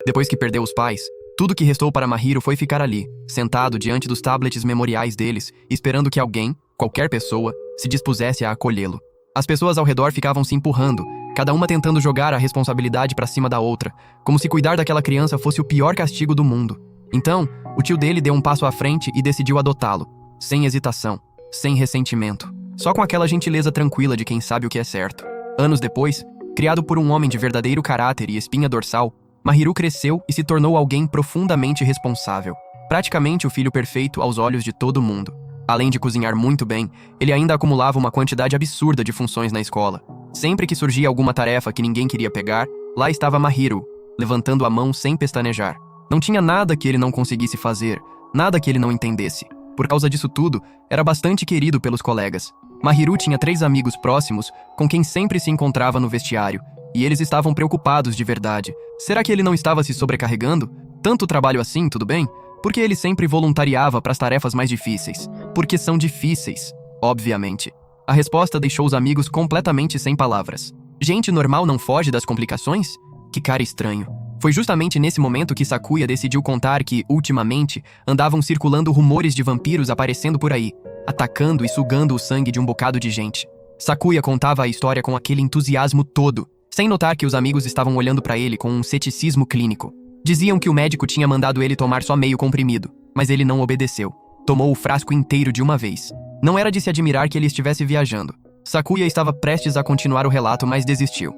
Depois que perdeu os pais, tudo que restou para Mahiro foi ficar ali, sentado diante dos tablets memoriais deles, esperando que alguém, qualquer pessoa, se dispusesse a acolhê-lo. As pessoas ao redor ficavam se empurrando, cada uma tentando jogar a responsabilidade para cima da outra, como se cuidar daquela criança fosse o pior castigo do mundo. Então, o tio dele deu um passo à frente e decidiu adotá-lo, sem hesitação, sem ressentimento, só com aquela gentileza tranquila de quem sabe o que é certo. Anos depois, criado por um homem de verdadeiro caráter e espinha dorsal, Mahiro cresceu e se tornou alguém profundamente responsável, praticamente o filho perfeito aos olhos de todo mundo. Além de cozinhar muito bem, ele ainda acumulava uma quantidade absurda de funções na escola. Sempre que surgia alguma tarefa que ninguém queria pegar, lá estava Mahiro, levantando a mão sem pestanejar. Não tinha nada que ele não conseguisse fazer, nada que ele não entendesse. Por causa disso tudo, era bastante querido pelos colegas. Mahiro tinha 3 amigos próximos com quem sempre se encontrava no vestiário, e eles estavam preocupados de verdade. Será que ele não estava se sobrecarregando? Tanto trabalho assim, tudo bem? Porque ele sempre voluntariava para as tarefas mais difíceis. Porque são difíceis, obviamente. A resposta deixou os amigos completamente sem palavras. Gente normal não foge das complicações? Que cara estranho. Foi justamente nesse momento que Sakuya decidiu contar que, ultimamente, andavam circulando rumores de vampiros aparecendo por aí, atacando e sugando o sangue de um bocado de gente. Sakuya contava a história com aquele entusiasmo todo, sem notar que os amigos estavam olhando para ele com um ceticismo clínico. Diziam que o médico tinha mandado ele tomar só meio comprimido, mas ele não obedeceu. Tomou o frasco inteiro de uma vez. Não era de se admirar que ele estivesse viajando. Sakuya estava prestes a continuar o relato, mas desistiu.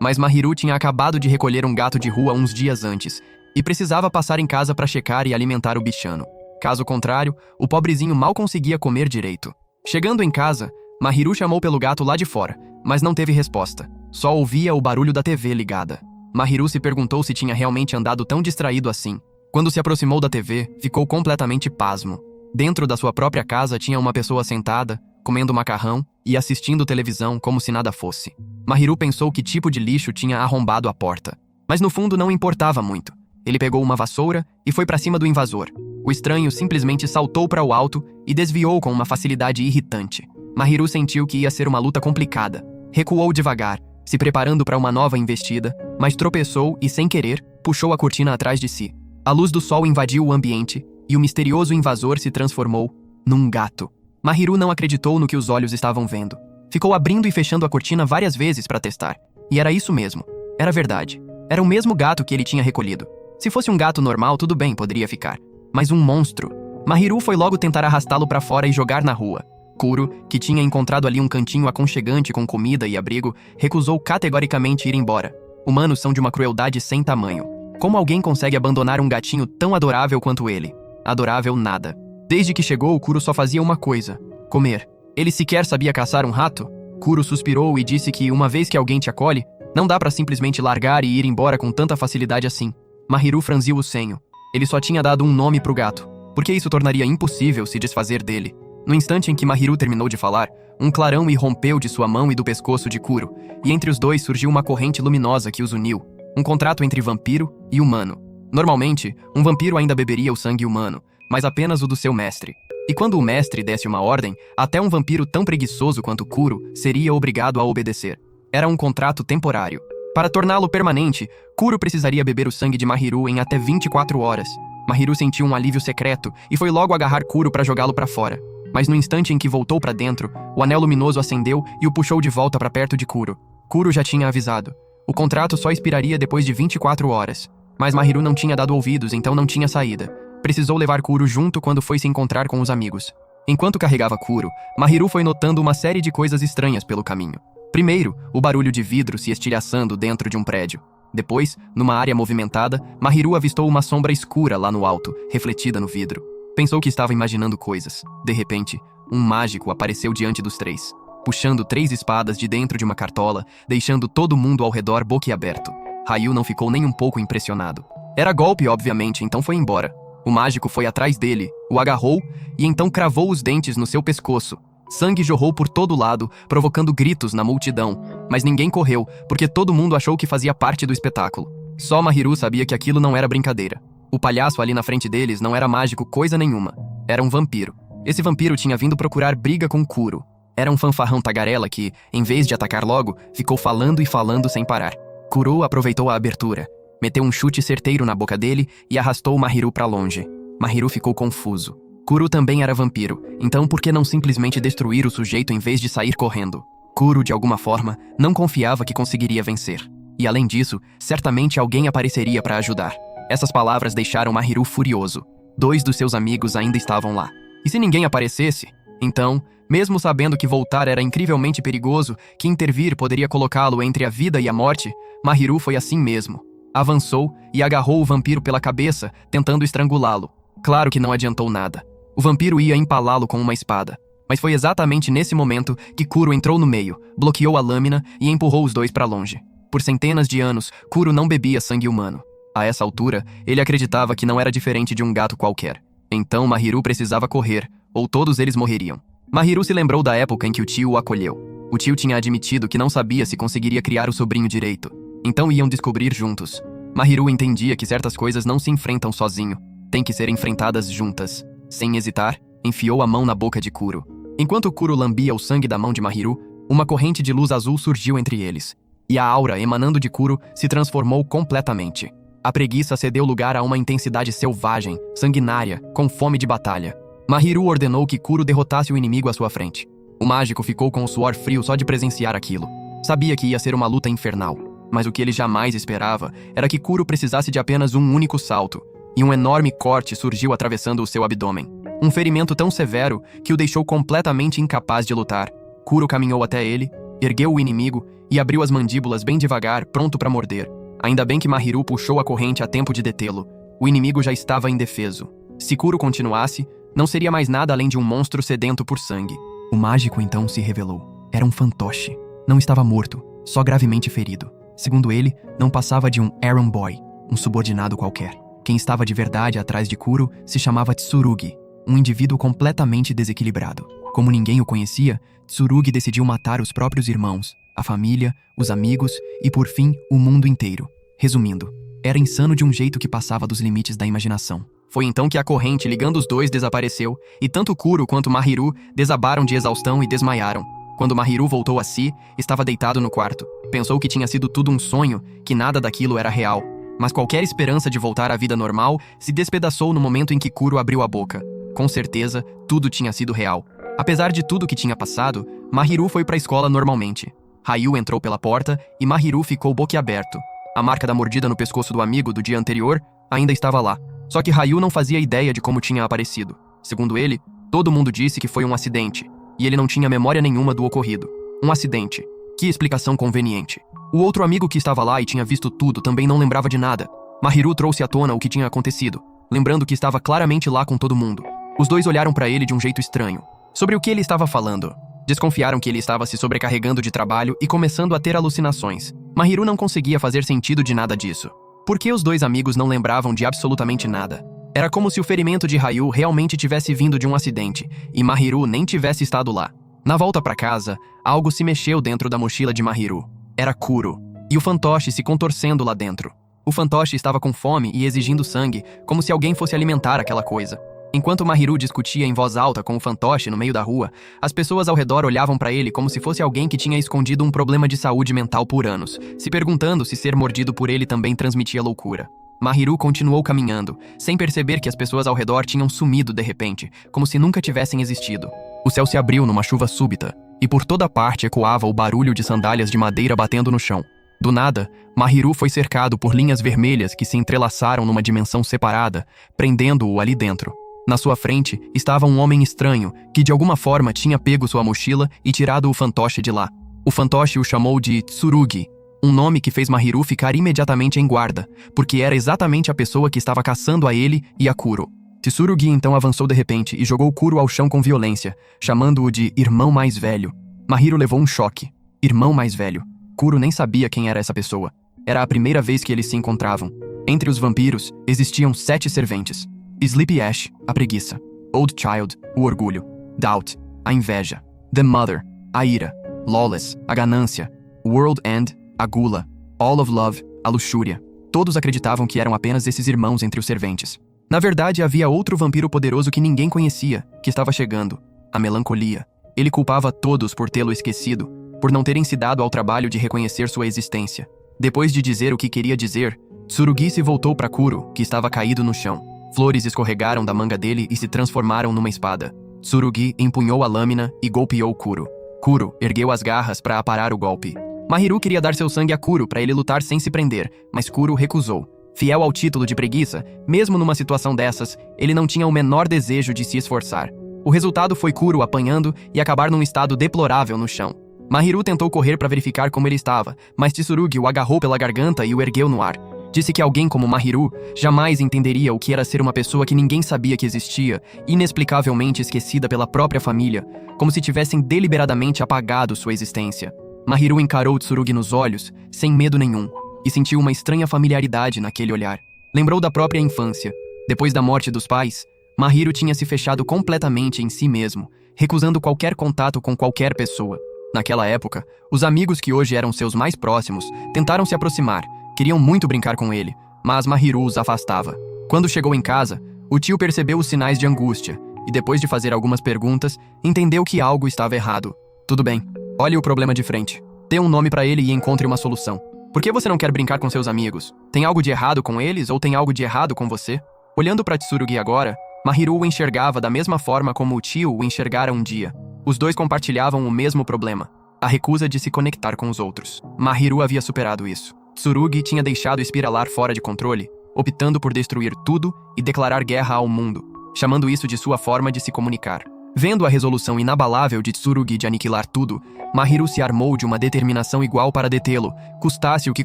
Mas Mahiro tinha acabado de recolher um gato de rua uns dias antes, e precisava passar em casa para checar e alimentar o bichano. Caso contrário, o pobrezinho mal conseguia comer direito. Chegando em casa, Mahiro chamou pelo gato lá de fora, mas não teve resposta. Só ouvia o barulho da TV ligada. Mahiro se perguntou se tinha realmente andado tão distraído assim. Quando se aproximou da TV, ficou completamente pasmo. Dentro da sua própria casa tinha uma pessoa sentada, comendo macarrão e assistindo televisão como se nada fosse. Mahiro pensou que tipo de lixo tinha arrombado a porta. Mas no fundo não importava muito. Ele pegou uma vassoura e foi para cima do invasor. O estranho simplesmente saltou para o alto e desviou com uma facilidade irritante. Mahiro sentiu que ia ser uma luta complicada. Recuou devagar, se preparando para uma nova investida, mas tropeçou e, sem querer, puxou a cortina atrás de si. A luz do sol invadiu o ambiente e o misterioso invasor se transformou num gato. Mahiro não acreditou no que os olhos estavam vendo. Ficou abrindo e fechando a cortina várias vezes para testar. E era isso mesmo. Era verdade. Era o mesmo gato que ele tinha recolhido. Se fosse um gato normal, tudo bem, poderia ficar. Mas um monstro. Mahiro foi logo tentar arrastá-lo para fora e jogar na rua. Kuro, que tinha encontrado ali um cantinho aconchegante com comida e abrigo, recusou categoricamente ir embora. Humanos são de uma crueldade sem tamanho. Como alguém consegue abandonar um gatinho tão adorável quanto ele? Adorável nada. Desde que chegou, Kuro só fazia uma coisa: comer. Ele sequer sabia caçar um rato? Kuro suspirou e disse que, uma vez que alguém te acolhe, não dá pra simplesmente largar e ir embora com tanta facilidade assim. Mahiro franziu o senho. Ele só tinha dado um nome pro gato, porque isso tornaria impossível se desfazer dele. No instante em que Mahiro terminou de falar, um clarão irrompeu de sua mão e do pescoço de Kuro, e entre os dois surgiu uma corrente luminosa que os uniu. Um contrato entre vampiro e humano. Normalmente, um vampiro ainda beberia o sangue humano, mas apenas o do seu mestre. E quando o mestre desse uma ordem, até um vampiro tão preguiçoso quanto Kuro seria obrigado a obedecer. Era um contrato temporário. Para torná-lo permanente, Kuro precisaria beber o sangue de Mahiro em até 24 horas. Mahiro sentiu um alívio secreto e foi logo agarrar Kuro para jogá-lo para fora. Mas no instante em que voltou para dentro, o anel luminoso acendeu e o puxou de volta para perto de Kuro. Kuro já tinha avisado. O contrato só expiraria depois de 24 horas. Mas Mahiro não tinha dado ouvidos, então não tinha saída. Precisou levar Kuro junto quando foi se encontrar com os amigos. Enquanto carregava Kuro, Mahiro foi notando uma série de coisas estranhas pelo caminho. Primeiro, o barulho de vidro se estilhaçando dentro de um prédio. Depois, numa área movimentada, Mahiro avistou uma sombra escura lá no alto, refletida no vidro. Pensou que estava imaginando coisas. De repente, um mágico apareceu diante dos 3, puxando 3 espadas de dentro de uma cartola, deixando todo mundo ao redor boquiaberto. Ryu não ficou nem um pouco impressionado. Era golpe, obviamente, então foi embora. O mágico foi atrás dele, o agarrou e então cravou os dentes no seu pescoço. Sangue jorrou por todo lado, provocando gritos na multidão, mas ninguém correu, porque todo mundo achou que fazia parte do espetáculo. Só Mahiro sabia que aquilo não era brincadeira. O palhaço ali na frente deles não era mágico coisa nenhuma. Era um vampiro. Esse vampiro tinha vindo procurar briga com Kuro. Era um fanfarrão tagarela que, em vez de atacar logo, ficou falando e falando sem parar. Kuro aproveitou a abertura. meteu um chute certeiro na boca dele e arrastou Mahiru pra longe. Mahiru ficou confuso. Kuro também era vampiro, então por que não simplesmente destruir o sujeito em vez de sair correndo? Kuro, de alguma forma, não confiava que conseguiria vencer. E além disso, certamente alguém apareceria para ajudar. Essas palavras deixaram Mahiru furioso. 2 dos seus amigos ainda estavam lá. E se ninguém aparecesse? Então, mesmo sabendo que voltar era incrivelmente perigoso, que intervir poderia colocá-lo entre a vida e a morte, Mahiru foi assim mesmo. Avançou e agarrou o vampiro pela cabeça, tentando estrangulá-lo. Claro que não adiantou nada. O vampiro ia empalá-lo com uma espada. Mas foi exatamente nesse momento que Kuro entrou no meio, bloqueou a lâmina e empurrou os 2 para longe. Por centenas de anos, Kuro não bebia sangue humano. A essa altura, ele acreditava que não era diferente de um gato qualquer. Então Mahiru precisava correr, ou todos eles morreriam. Mahiru se lembrou da época em que o tio o acolheu. O tio tinha admitido que não sabia se conseguiria criar o sobrinho direito. Então iam descobrir juntos. Mahiru entendia que certas coisas não se enfrentam sozinho. Têm que ser enfrentadas juntas. Sem hesitar, enfiou a mão na boca de Kuro. Enquanto Kuro lambia o sangue da mão de Mahiru, uma corrente de luz azul surgiu entre eles. E a aura emanando de Kuro se transformou completamente. A preguiça cedeu lugar a uma intensidade selvagem, sanguinária, com fome de batalha. Mahiru ordenou que Kuro derrotasse o inimigo à sua frente. O mágico ficou com o suor frio só de presenciar aquilo. Sabia que ia ser uma luta infernal, mas o que ele jamais esperava era que Kuro precisasse de apenas um único salto, e um enorme corte surgiu atravessando o seu abdômen. Um ferimento tão severo que o deixou completamente incapaz de lutar. Kuro caminhou até ele, ergueu o inimigo e abriu as mandíbulas bem devagar, pronto para morder. Ainda bem que Mahiru puxou a corrente a tempo de detê-lo. O inimigo já estava indefeso. Se Kuro continuasse, não seria mais nada além de um monstro sedento por sangue. O mágico então se revelou. Era um fantoche. Não estava morto, só gravemente ferido. Segundo ele, não passava de um errand boy, um subordinado qualquer. Quem estava de verdade atrás de Kuro se chamava Tsurugi, um indivíduo completamente desequilibrado. Como ninguém o conhecia, Tsurugi decidiu matar os próprios irmãos, a família, os amigos e, por fim, o mundo inteiro. Resumindo, era insano de um jeito que passava dos limites da imaginação. Foi então que a corrente ligando os 2 desapareceu, e tanto Kuro quanto Mahiru desabaram de exaustão e desmaiaram. Quando Mahiru voltou a si, estava deitado no quarto. Pensou que tinha sido tudo um sonho, que nada daquilo era real. Mas qualquer esperança de voltar à vida normal se despedaçou no momento em que Kuro abriu a boca. Com certeza, tudo tinha sido real. Apesar de tudo que tinha passado, Mahiru foi para a escola normalmente. Ryu entrou pela porta e Mahiru ficou boquiaberto. A marca da mordida no pescoço do amigo do dia anterior ainda estava lá. Só que Ryu não fazia ideia de como tinha aparecido. Segundo ele, todo mundo disse que foi um acidente, e ele não tinha memória nenhuma do ocorrido. Um acidente. Que explicação conveniente. O outro amigo que estava lá e tinha visto tudo também não lembrava de nada. Mahiru trouxe à tona o que tinha acontecido, lembrando que estava claramente lá com todo mundo. Os 2 olharam para ele de um jeito estranho. Sobre o que ele estava falando? Desconfiaram que ele estava se sobrecarregando de trabalho e começando a ter alucinações. Mahiru não conseguia fazer sentido de nada disso. Por que os 2 amigos não lembravam de absolutamente nada? Era como se o ferimento de Ryu realmente tivesse vindo de um acidente, e Mahiru nem tivesse estado lá. Na volta para casa, algo se mexeu dentro da mochila de Mahiru. Era Kuro, e o fantoche se contorcendo lá dentro. O fantoche estava com fome e exigindo sangue, como se alguém fosse alimentar aquela coisa. Enquanto Mahiru discutia em voz alta com o fantoche no meio da rua, as pessoas ao redor olhavam para ele como se fosse alguém que tinha escondido um problema de saúde mental por anos, se perguntando se ser mordido por ele também transmitia loucura. Mahiru continuou caminhando, sem perceber que as pessoas ao redor tinham sumido de repente, como se nunca tivessem existido. O céu se abriu numa chuva súbita, e por toda parte ecoava o barulho de sandálias de madeira batendo no chão. Do nada, Mahiru foi cercado por linhas vermelhas que se entrelaçaram numa dimensão separada, prendendo-o ali dentro. Na sua frente estava um homem estranho, que de alguma forma tinha pego sua mochila e tirado o fantoche de lá. O fantoche o chamou de Tsurugi, um nome que fez Mahiru ficar imediatamente em guarda, porque era exatamente a pessoa que estava caçando a ele e a Kuro. Tsurugi então avançou de repente e jogou Kuro ao chão com violência, chamando-o de irmão mais velho. Mahiru levou um choque. Irmão mais velho. Kuro nem sabia quem era essa pessoa. Era a primeira vez que eles se encontravam. Entre os vampiros, existiam 7 serventes. Sleepy Ash, a preguiça. Old Child, o orgulho. Doubt, a inveja. The Mother, a ira. Lawless, a ganância. World End, a gula. All of Love, a luxúria. Todos acreditavam que eram apenas esses irmãos entre os serventes. Na verdade, havia outro vampiro poderoso que ninguém conhecia, que estava chegando. A melancolia. Ele culpava todos por tê-lo esquecido, por não terem se dado ao trabalho de reconhecer sua existência. Depois de dizer o que queria dizer, Tsurugi se voltou para Kuro, que estava caído no chão. Flores escorregaram da manga dele e se transformaram numa espada. Tsurugi empunhou a lâmina e golpeou Kuro. Kuro ergueu as garras para aparar o golpe. Mahiru queria dar seu sangue a Kuro para ele lutar sem se prender, mas Kuro recusou. Fiel ao título de preguiça, mesmo numa situação dessas, ele não tinha o menor desejo de se esforçar. O resultado foi Kuro apanhando e acabar num estado deplorável no chão. Mahiru tentou correr para verificar como ele estava, mas Tsurugi o agarrou pela garganta e o ergueu no ar. Disse que alguém como Mahiru jamais entenderia o que era ser uma pessoa que ninguém sabia que existia, inexplicavelmente esquecida pela própria família, como se tivessem deliberadamente apagado sua existência. Mahiru encarou Tsurugi nos olhos, sem medo nenhum, e sentiu uma estranha familiaridade naquele olhar. Lembrou da própria infância. Depois da morte dos pais, Mahiru tinha se fechado completamente em si mesmo, recusando qualquer contato com qualquer pessoa. Naquela época, os amigos que hoje eram seus mais próximos tentaram se aproximar, queriam muito brincar com ele, mas Mahiru os afastava. Quando chegou em casa, o tio percebeu os sinais de angústia e, depois de fazer algumas perguntas, entendeu que algo estava errado. Tudo bem, olhe o problema de frente. Dê um nome para ele e encontre uma solução. Por que você não quer brincar com seus amigos? Tem algo de errado com eles ou tem algo de errado com você? Olhando para Tsurugi agora, Mahiru o enxergava da mesma forma como o tio o enxergara um dia. Os dois compartilhavam o mesmo problema, a recusa de se conectar com os outros. Mahiru havia superado isso. Tsurugi tinha deixado espiralar fora de controle, optando por destruir tudo e declarar guerra ao mundo, chamando isso de sua forma de se comunicar. Vendo a resolução inabalável de Tsurugi de aniquilar tudo, Mahiru se armou de uma determinação igual para detê-lo, custasse o que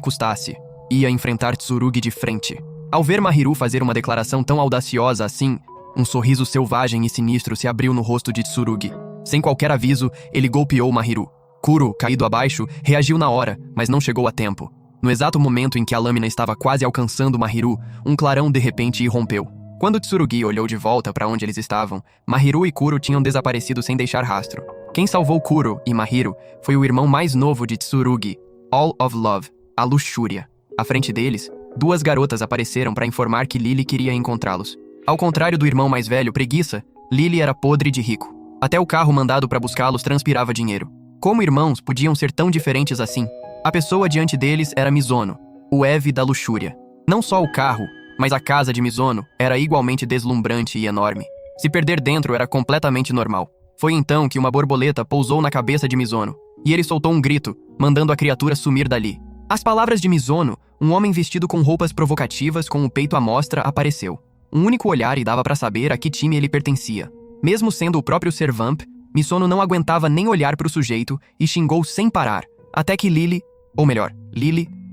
custasse. Ia enfrentar Tsurugi de frente. Ao ver Mahiru fazer uma declaração tão audaciosa assim, um sorriso selvagem e sinistro se abriu no rosto de Tsurugi. Sem qualquer aviso, ele golpeou Mahiru. Kuro, caído abaixo, reagiu na hora, mas não chegou a tempo. No exato momento em que a lâmina estava quase alcançando Mahiru, um clarão de repente irrompeu. Quando Tsurugi olhou de volta para onde eles estavam, Mahiru e Kuro tinham desaparecido sem deixar rastro. Quem salvou Kuro e Mahiru foi o irmão mais novo de Tsurugi, All of Love, a Luxúria. À frente deles, duas garotas apareceram para informar que Lily queria encontrá-los. Ao contrário do irmão mais velho, Preguiça, Lily era podre de rico. Até o carro mandado para buscá-los transpirava dinheiro. Como irmãos podiam ser tão diferentes assim? A pessoa diante deles era Mizono, o Eve da luxúria. Não só o carro, mas a casa de Mizono era igualmente deslumbrante e enorme. Se perder dentro era completamente normal. Foi então que uma borboleta pousou na cabeça de Mizono, e ele soltou um grito, mandando a criatura sumir dali. Às palavras de Mizono, um homem vestido com roupas provocativas com o peito à mostra apareceu. Um único olhar e dava para saber a que time ele pertencia. Mesmo sendo o próprio ser Vamp, Mizono não aguentava nem olhar para o sujeito e xingou sem parar, até que Lily,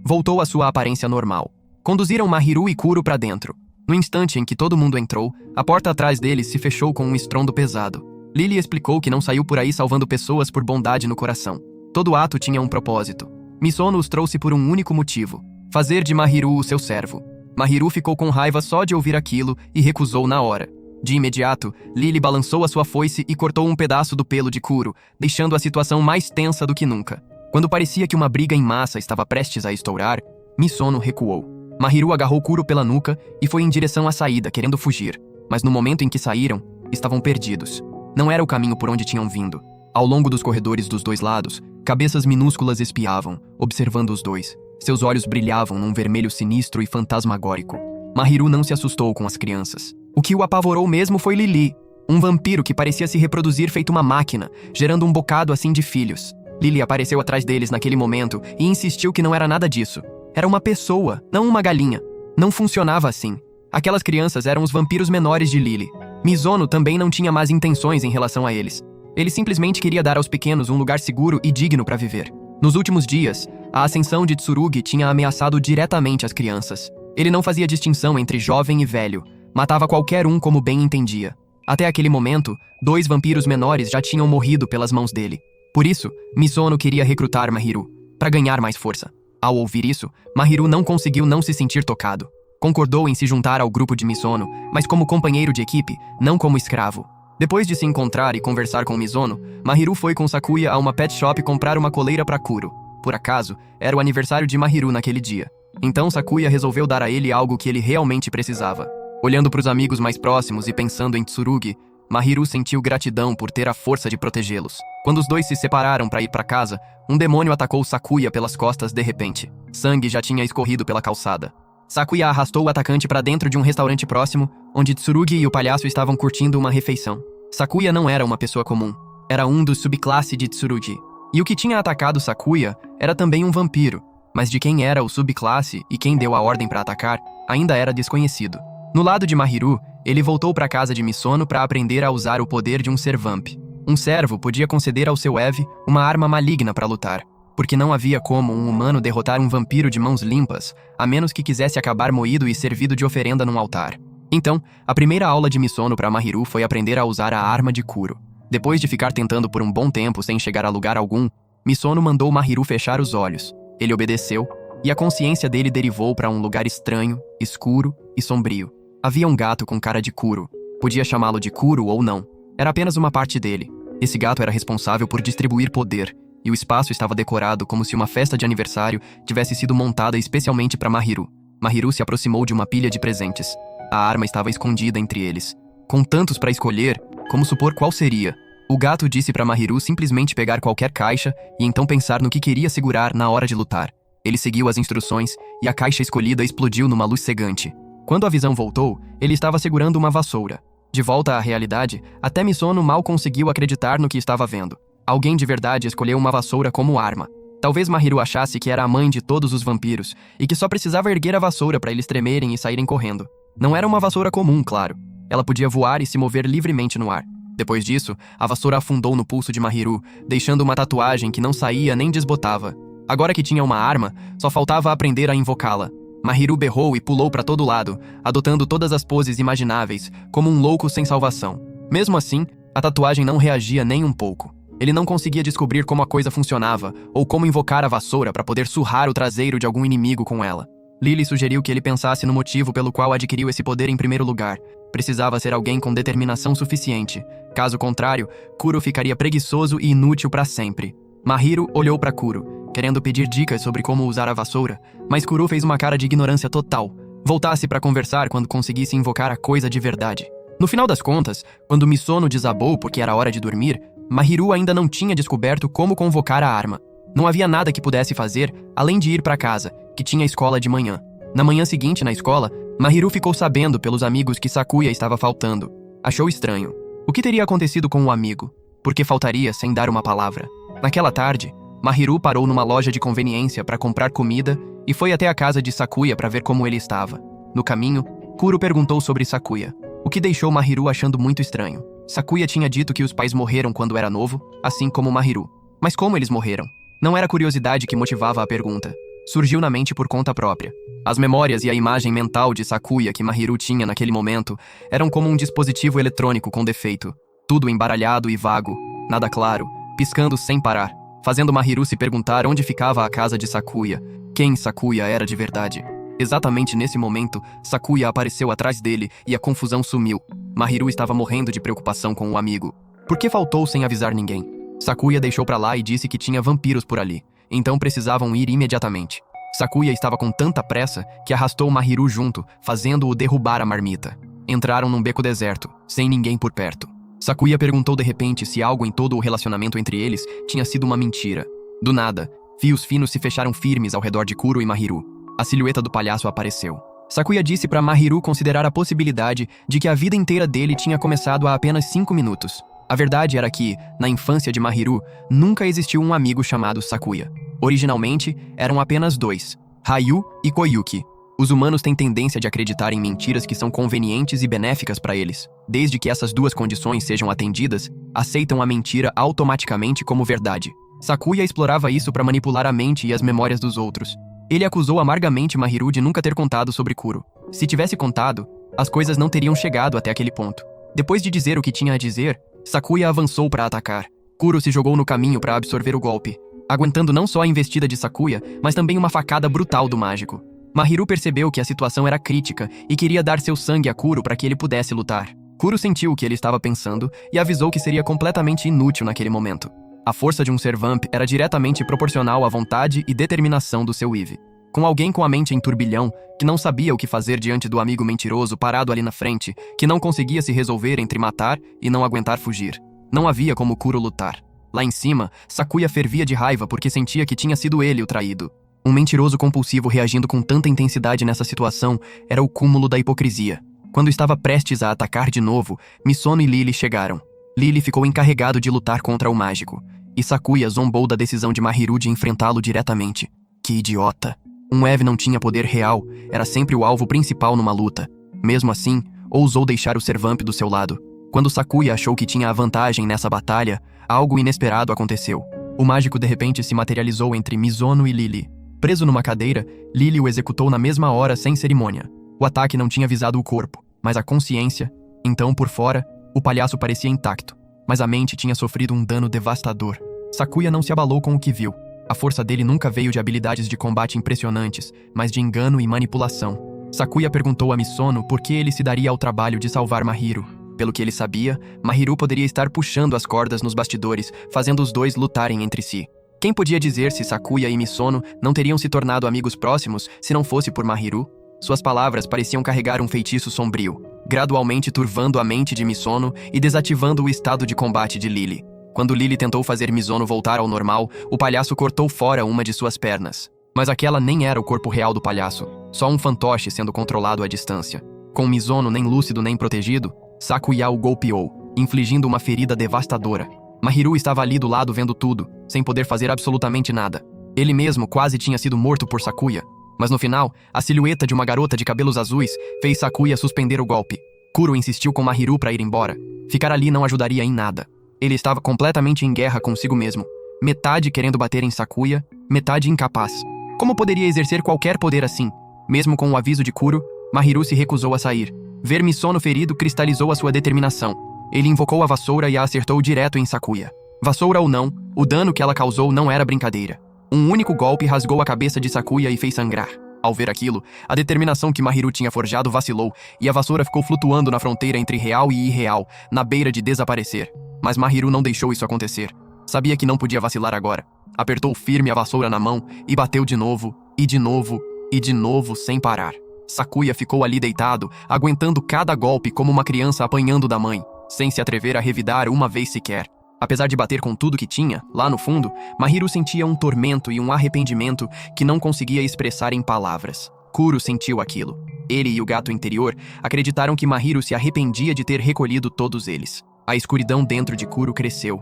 voltou à sua aparência normal. Conduziram Mahiru e Kuro para dentro. No instante em que todo mundo entrou, a porta atrás deles se fechou com um estrondo pesado. Lily explicou que não saiu por aí salvando pessoas por bondade no coração. Todo ato tinha um propósito. Mizono os trouxe por um único motivo: fazer de Mahiru o seu servo. Mahiru ficou com raiva só de ouvir aquilo e recusou na hora. De imediato, Lily balançou a sua foice e cortou um pedaço do pelo de Kuro, deixando a situação mais tensa do que nunca. Quando parecia que uma briga em massa estava prestes a estourar, Mizono recuou. Mahiru agarrou Kuro pela nuca e foi em direção à saída, querendo fugir. Mas no momento em que saíram, estavam perdidos. Não era o caminho por onde tinham vindo. Ao longo dos corredores dos dois lados, cabeças minúsculas espiavam, observando os dois. Seus olhos brilhavam num vermelho sinistro e fantasmagórico. Mahiru não se assustou com as crianças. O que o apavorou mesmo foi Lily, um vampiro que parecia se reproduzir feito uma máquina, gerando um bocado assim de filhos. Lily apareceu atrás deles naquele momento e insistiu que não era nada disso. Era uma pessoa, não uma galinha. Não funcionava assim. Aquelas crianças eram os vampiros menores de Lily. Mizono também não tinha más intenções em relação a eles. Ele simplesmente queria dar aos pequenos um lugar seguro e digno para viver. Nos últimos dias, a ascensão de Tsurugi tinha ameaçado diretamente as crianças. Ele não fazia distinção entre jovem e velho. Matava qualquer um como bem entendia. Até aquele momento, 2 vampiros menores já tinham morrido pelas mãos dele. Por isso, Mizono queria recrutar Mahiru, para ganhar mais força. Ao ouvir isso, Mahiru não conseguiu não se sentir tocado. Concordou em se juntar ao grupo de Mizono, mas como companheiro de equipe, não como escravo. Depois de se encontrar e conversar com Mizono, Mahiru foi com Sakuya a uma pet shop comprar uma coleira para Kuro. Por acaso, era o aniversário de Mahiru naquele dia. Então Sakuya resolveu dar a ele algo que ele realmente precisava. Olhando para os amigos mais próximos e pensando em Tsurugi, Mahiru sentiu gratidão por ter a força de protegê-los. Quando os dois se separaram para ir para casa, um demônio atacou Sakuya pelas costas de repente. Sangue já tinha escorrido pela calçada. Sakuya arrastou o atacante para dentro de um restaurante próximo, onde Tsurugi e o palhaço estavam curtindo uma refeição. Sakuya não era uma pessoa comum. Era um dos subclasse de Tsurugi. E o que tinha atacado Sakuya era também um vampiro, mas de quem era o subclasse e quem deu a ordem para atacar ainda era desconhecido. No lado de Mahiru, ele voltou para a casa de Misono para aprender a usar o poder de um servamp. Um servo podia conceder ao seu Eve uma arma maligna para lutar, porque não havia como um humano derrotar um vampiro de mãos limpas, a menos que quisesse acabar moído e servido de oferenda num altar. Então, a primeira aula de Misono para Mahiru foi aprender a usar a arma de Kuro. Depois de ficar tentando por um bom tempo sem chegar a lugar algum, Misono mandou Mahiru fechar os olhos. Ele obedeceu, e a consciência dele derivou para um lugar estranho, escuro e sombrio. Havia um gato com cara de Kuro. Podia chamá-lo de Kuro ou não. Era apenas uma parte dele. Esse gato era responsável por distribuir poder, e o espaço estava decorado como se uma festa de aniversário tivesse sido montada especialmente para Mahiru. Mahiru se aproximou de uma pilha de presentes. A arma estava escondida entre eles. Com tantos para escolher, como supor qual seria? O gato disse para Mahiru simplesmente pegar qualquer caixa e então pensar no que queria segurar na hora de lutar. Ele seguiu as instruções e a caixa escolhida explodiu numa luz cegante. Quando a visão voltou, ele estava segurando uma vassoura. De volta à realidade, até Misono mal conseguiu acreditar no que estava vendo. Alguém de verdade escolheu uma vassoura como arma. Talvez Mahiru achasse que era a mãe de todos os vampiros e que só precisava erguer a vassoura para eles tremerem e saírem correndo. Não era uma vassoura comum, claro. Ela podia voar e se mover livremente no ar. Depois disso, a vassoura afundou no pulso de Mahiru, deixando uma tatuagem que não saía nem desbotava. Agora que tinha uma arma, só faltava aprender a invocá-la. Mahiru berrou e pulou para todo lado, adotando todas as poses imagináveis, como um louco sem salvação. Mesmo assim, a tatuagem não reagia nem um pouco. Ele não conseguia descobrir como a coisa funcionava, ou como invocar a vassoura para poder surrar o traseiro de algum inimigo com ela. Lily sugeriu que ele pensasse no motivo pelo qual adquiriu esse poder em primeiro lugar. Precisava ser alguém com determinação suficiente. Caso contrário, Kuro ficaria preguiçoso e inútil para sempre. Mahiru olhou para Kuro, querendo pedir dicas sobre como usar a vassoura, mas Kuro fez uma cara de ignorância total. Voltasse para conversar quando conseguisse invocar a coisa de verdade. No final das contas, quando Misono desabou porque era hora de dormir, Mahiru ainda não tinha descoberto como convocar a arma. Não havia nada que pudesse fazer, além de ir para casa, que tinha escola de manhã. Na manhã seguinte, na escola, Mahiru ficou sabendo pelos amigos que Sakuya estava faltando. Achou estranho. O que teria acontecido com o amigo? Por que faltaria sem dar uma palavra? Naquela tarde, Mahiru parou numa loja de conveniência para comprar comida e foi até a casa de Sakuya para ver como ele estava. No caminho, Kuro perguntou sobre Sakuya, o que deixou Mahiru achando muito estranho. Sakuya tinha dito que os pais morreram quando era novo, assim como Mahiru. Mas como eles morreram? Não era curiosidade que motivava a pergunta. Surgiu na mente por conta própria. As memórias e a imagem mental de Sakuya que Mahiru tinha naquele momento eram como um dispositivo eletrônico com defeito. Tudo embaralhado e vago, nada claro, piscando sem parar, fazendo Mahiru se perguntar onde ficava a casa de Sakuya, quem Sakuya era de verdade. Exatamente nesse momento, Sakuya apareceu atrás dele e a confusão sumiu. Mahiru estava morrendo de preocupação com o amigo. Por que faltou sem avisar ninguém? Sakuya deixou pra lá e disse que tinha vampiros por ali, então precisavam ir imediatamente. Sakuya estava com tanta pressa que arrastou Mahiru junto, fazendo-o derrubar a marmita. Entraram num beco deserto, sem ninguém por perto. Sakuya perguntou de repente se algo em todo o relacionamento entre eles tinha sido uma mentira. Do nada, fios finos se fecharam firmes ao redor de Kuro e Mahiru. A silhueta do palhaço apareceu. Sakuya disse para Mahiru considerar a possibilidade de que a vida inteira dele tinha começado há apenas 5 minutos. A verdade era que, na infância de Mahiru, nunca existiu um amigo chamado Sakuya. Originalmente, eram apenas 2, Ryu e Koyuki. Os humanos têm tendência de acreditar em mentiras que são convenientes e benéficas para eles. Desde que essas duas condições sejam atendidas, aceitam a mentira automaticamente como verdade. Sakuya explorava isso para manipular a mente e as memórias dos outros. Ele acusou amargamente Mahiru de nunca ter contado sobre Kuro. Se tivesse contado, as coisas não teriam chegado até aquele ponto. Depois de dizer o que tinha a dizer, Sakuya avançou para atacar. Kuro se jogou no caminho para absorver o golpe, aguentando não só a investida de Sakuya, mas também uma facada brutal do mágico. Mahiru percebeu que a situação era crítica e queria dar seu sangue a Kuro para que ele pudesse lutar. Kuro sentiu o que ele estava pensando e avisou que seria completamente inútil naquele momento. A força de um Servamp era diretamente proporcional à vontade e determinação do seu Eve. Com alguém com a mente em turbilhão, que não sabia o que fazer diante do amigo mentiroso parado ali na frente, que não conseguia se resolver entre matar e não aguentar fugir. Não havia como Kuro lutar. Lá em cima, Sakuya fervia de raiva porque sentia que tinha sido ele o traído. Um mentiroso compulsivo reagindo com tanta intensidade nessa situação era o cúmulo da hipocrisia. Quando estava prestes a atacar de novo, Misono e Lily chegaram. Lily ficou encarregado de lutar contra o mágico, e Sakuya zombou da decisão de Mahiru de enfrentá-lo diretamente. Que idiota! Um Eve não tinha poder real, era sempre o alvo principal numa luta. Mesmo assim, ousou deixar o Servamp do seu lado. Quando Sakuya achou que tinha a vantagem nessa batalha, algo inesperado aconteceu. O mágico de repente se materializou entre Misono e Lily. Preso numa cadeira, Lily o executou na mesma hora sem cerimônia. O ataque não tinha visado o corpo, mas a consciência. Então, por fora, o palhaço parecia intacto, mas a mente tinha sofrido um dano devastador. Sakuya não se abalou com o que viu. A força dele nunca veio de habilidades de combate impressionantes, mas de engano e manipulação. Sakuya perguntou a Misono por que ele se daria ao trabalho de salvar Mahiru. Pelo que ele sabia, Mahiru poderia estar puxando as cordas nos bastidores, fazendo os dois lutarem entre si. Quem podia dizer se Sakuya e Misono não teriam se tornado amigos próximos se não fosse por Mahiru? Suas palavras pareciam carregar um feitiço sombrio, gradualmente turvando a mente de Misono e desativando o estado de combate de Lily. Quando Lily tentou fazer Misono voltar ao normal, o palhaço cortou fora uma de suas pernas. Mas aquela nem era o corpo real do palhaço, só um fantoche sendo controlado à distância. Com Misono nem lúcido nem protegido, Sakuya o golpeou, infligindo uma ferida devastadora. Mahiru estava ali do lado vendo tudo, sem poder fazer absolutamente nada. Ele mesmo quase tinha sido morto por Sakuya. Mas no final, a silhueta de uma garota de cabelos azuis fez Sakuya suspender o golpe. Kuro insistiu com Mahiru para ir embora. Ficar ali não ajudaria em nada. Ele estava completamente em guerra consigo mesmo. Metade querendo bater em Sakuya, metade incapaz. Como poderia exercer qualquer poder assim? Mesmo com o aviso de Kuro, Mahiru se recusou a sair. Ver Misono ferido cristalizou a sua determinação. Ele invocou a vassoura e a acertou direto em Sakuya. Vassoura ou não, o dano que ela causou não era brincadeira. Um único golpe rasgou a cabeça de Sakuya e fez sangrar. Ao ver aquilo, a determinação que Mahiru tinha forjado vacilou e a vassoura ficou flutuando na fronteira entre real e irreal, na beira de desaparecer. Mas Mahiru não deixou isso acontecer. Sabia que não podia vacilar agora. Apertou firme a vassoura na mão e bateu de novo, e de novo, e de novo sem parar. Sakuya ficou ali deitado, aguentando cada golpe como uma criança apanhando da mãe, sem se atrever a revidar uma vez sequer. Apesar de bater com tudo que tinha, lá no fundo, Mahiru sentia um tormento e um arrependimento que não conseguia expressar em palavras. Kuro sentiu aquilo. Ele e o gato interior acreditaram que Mahiru se arrependia de ter recolhido todos eles. A escuridão dentro de Kuro cresceu,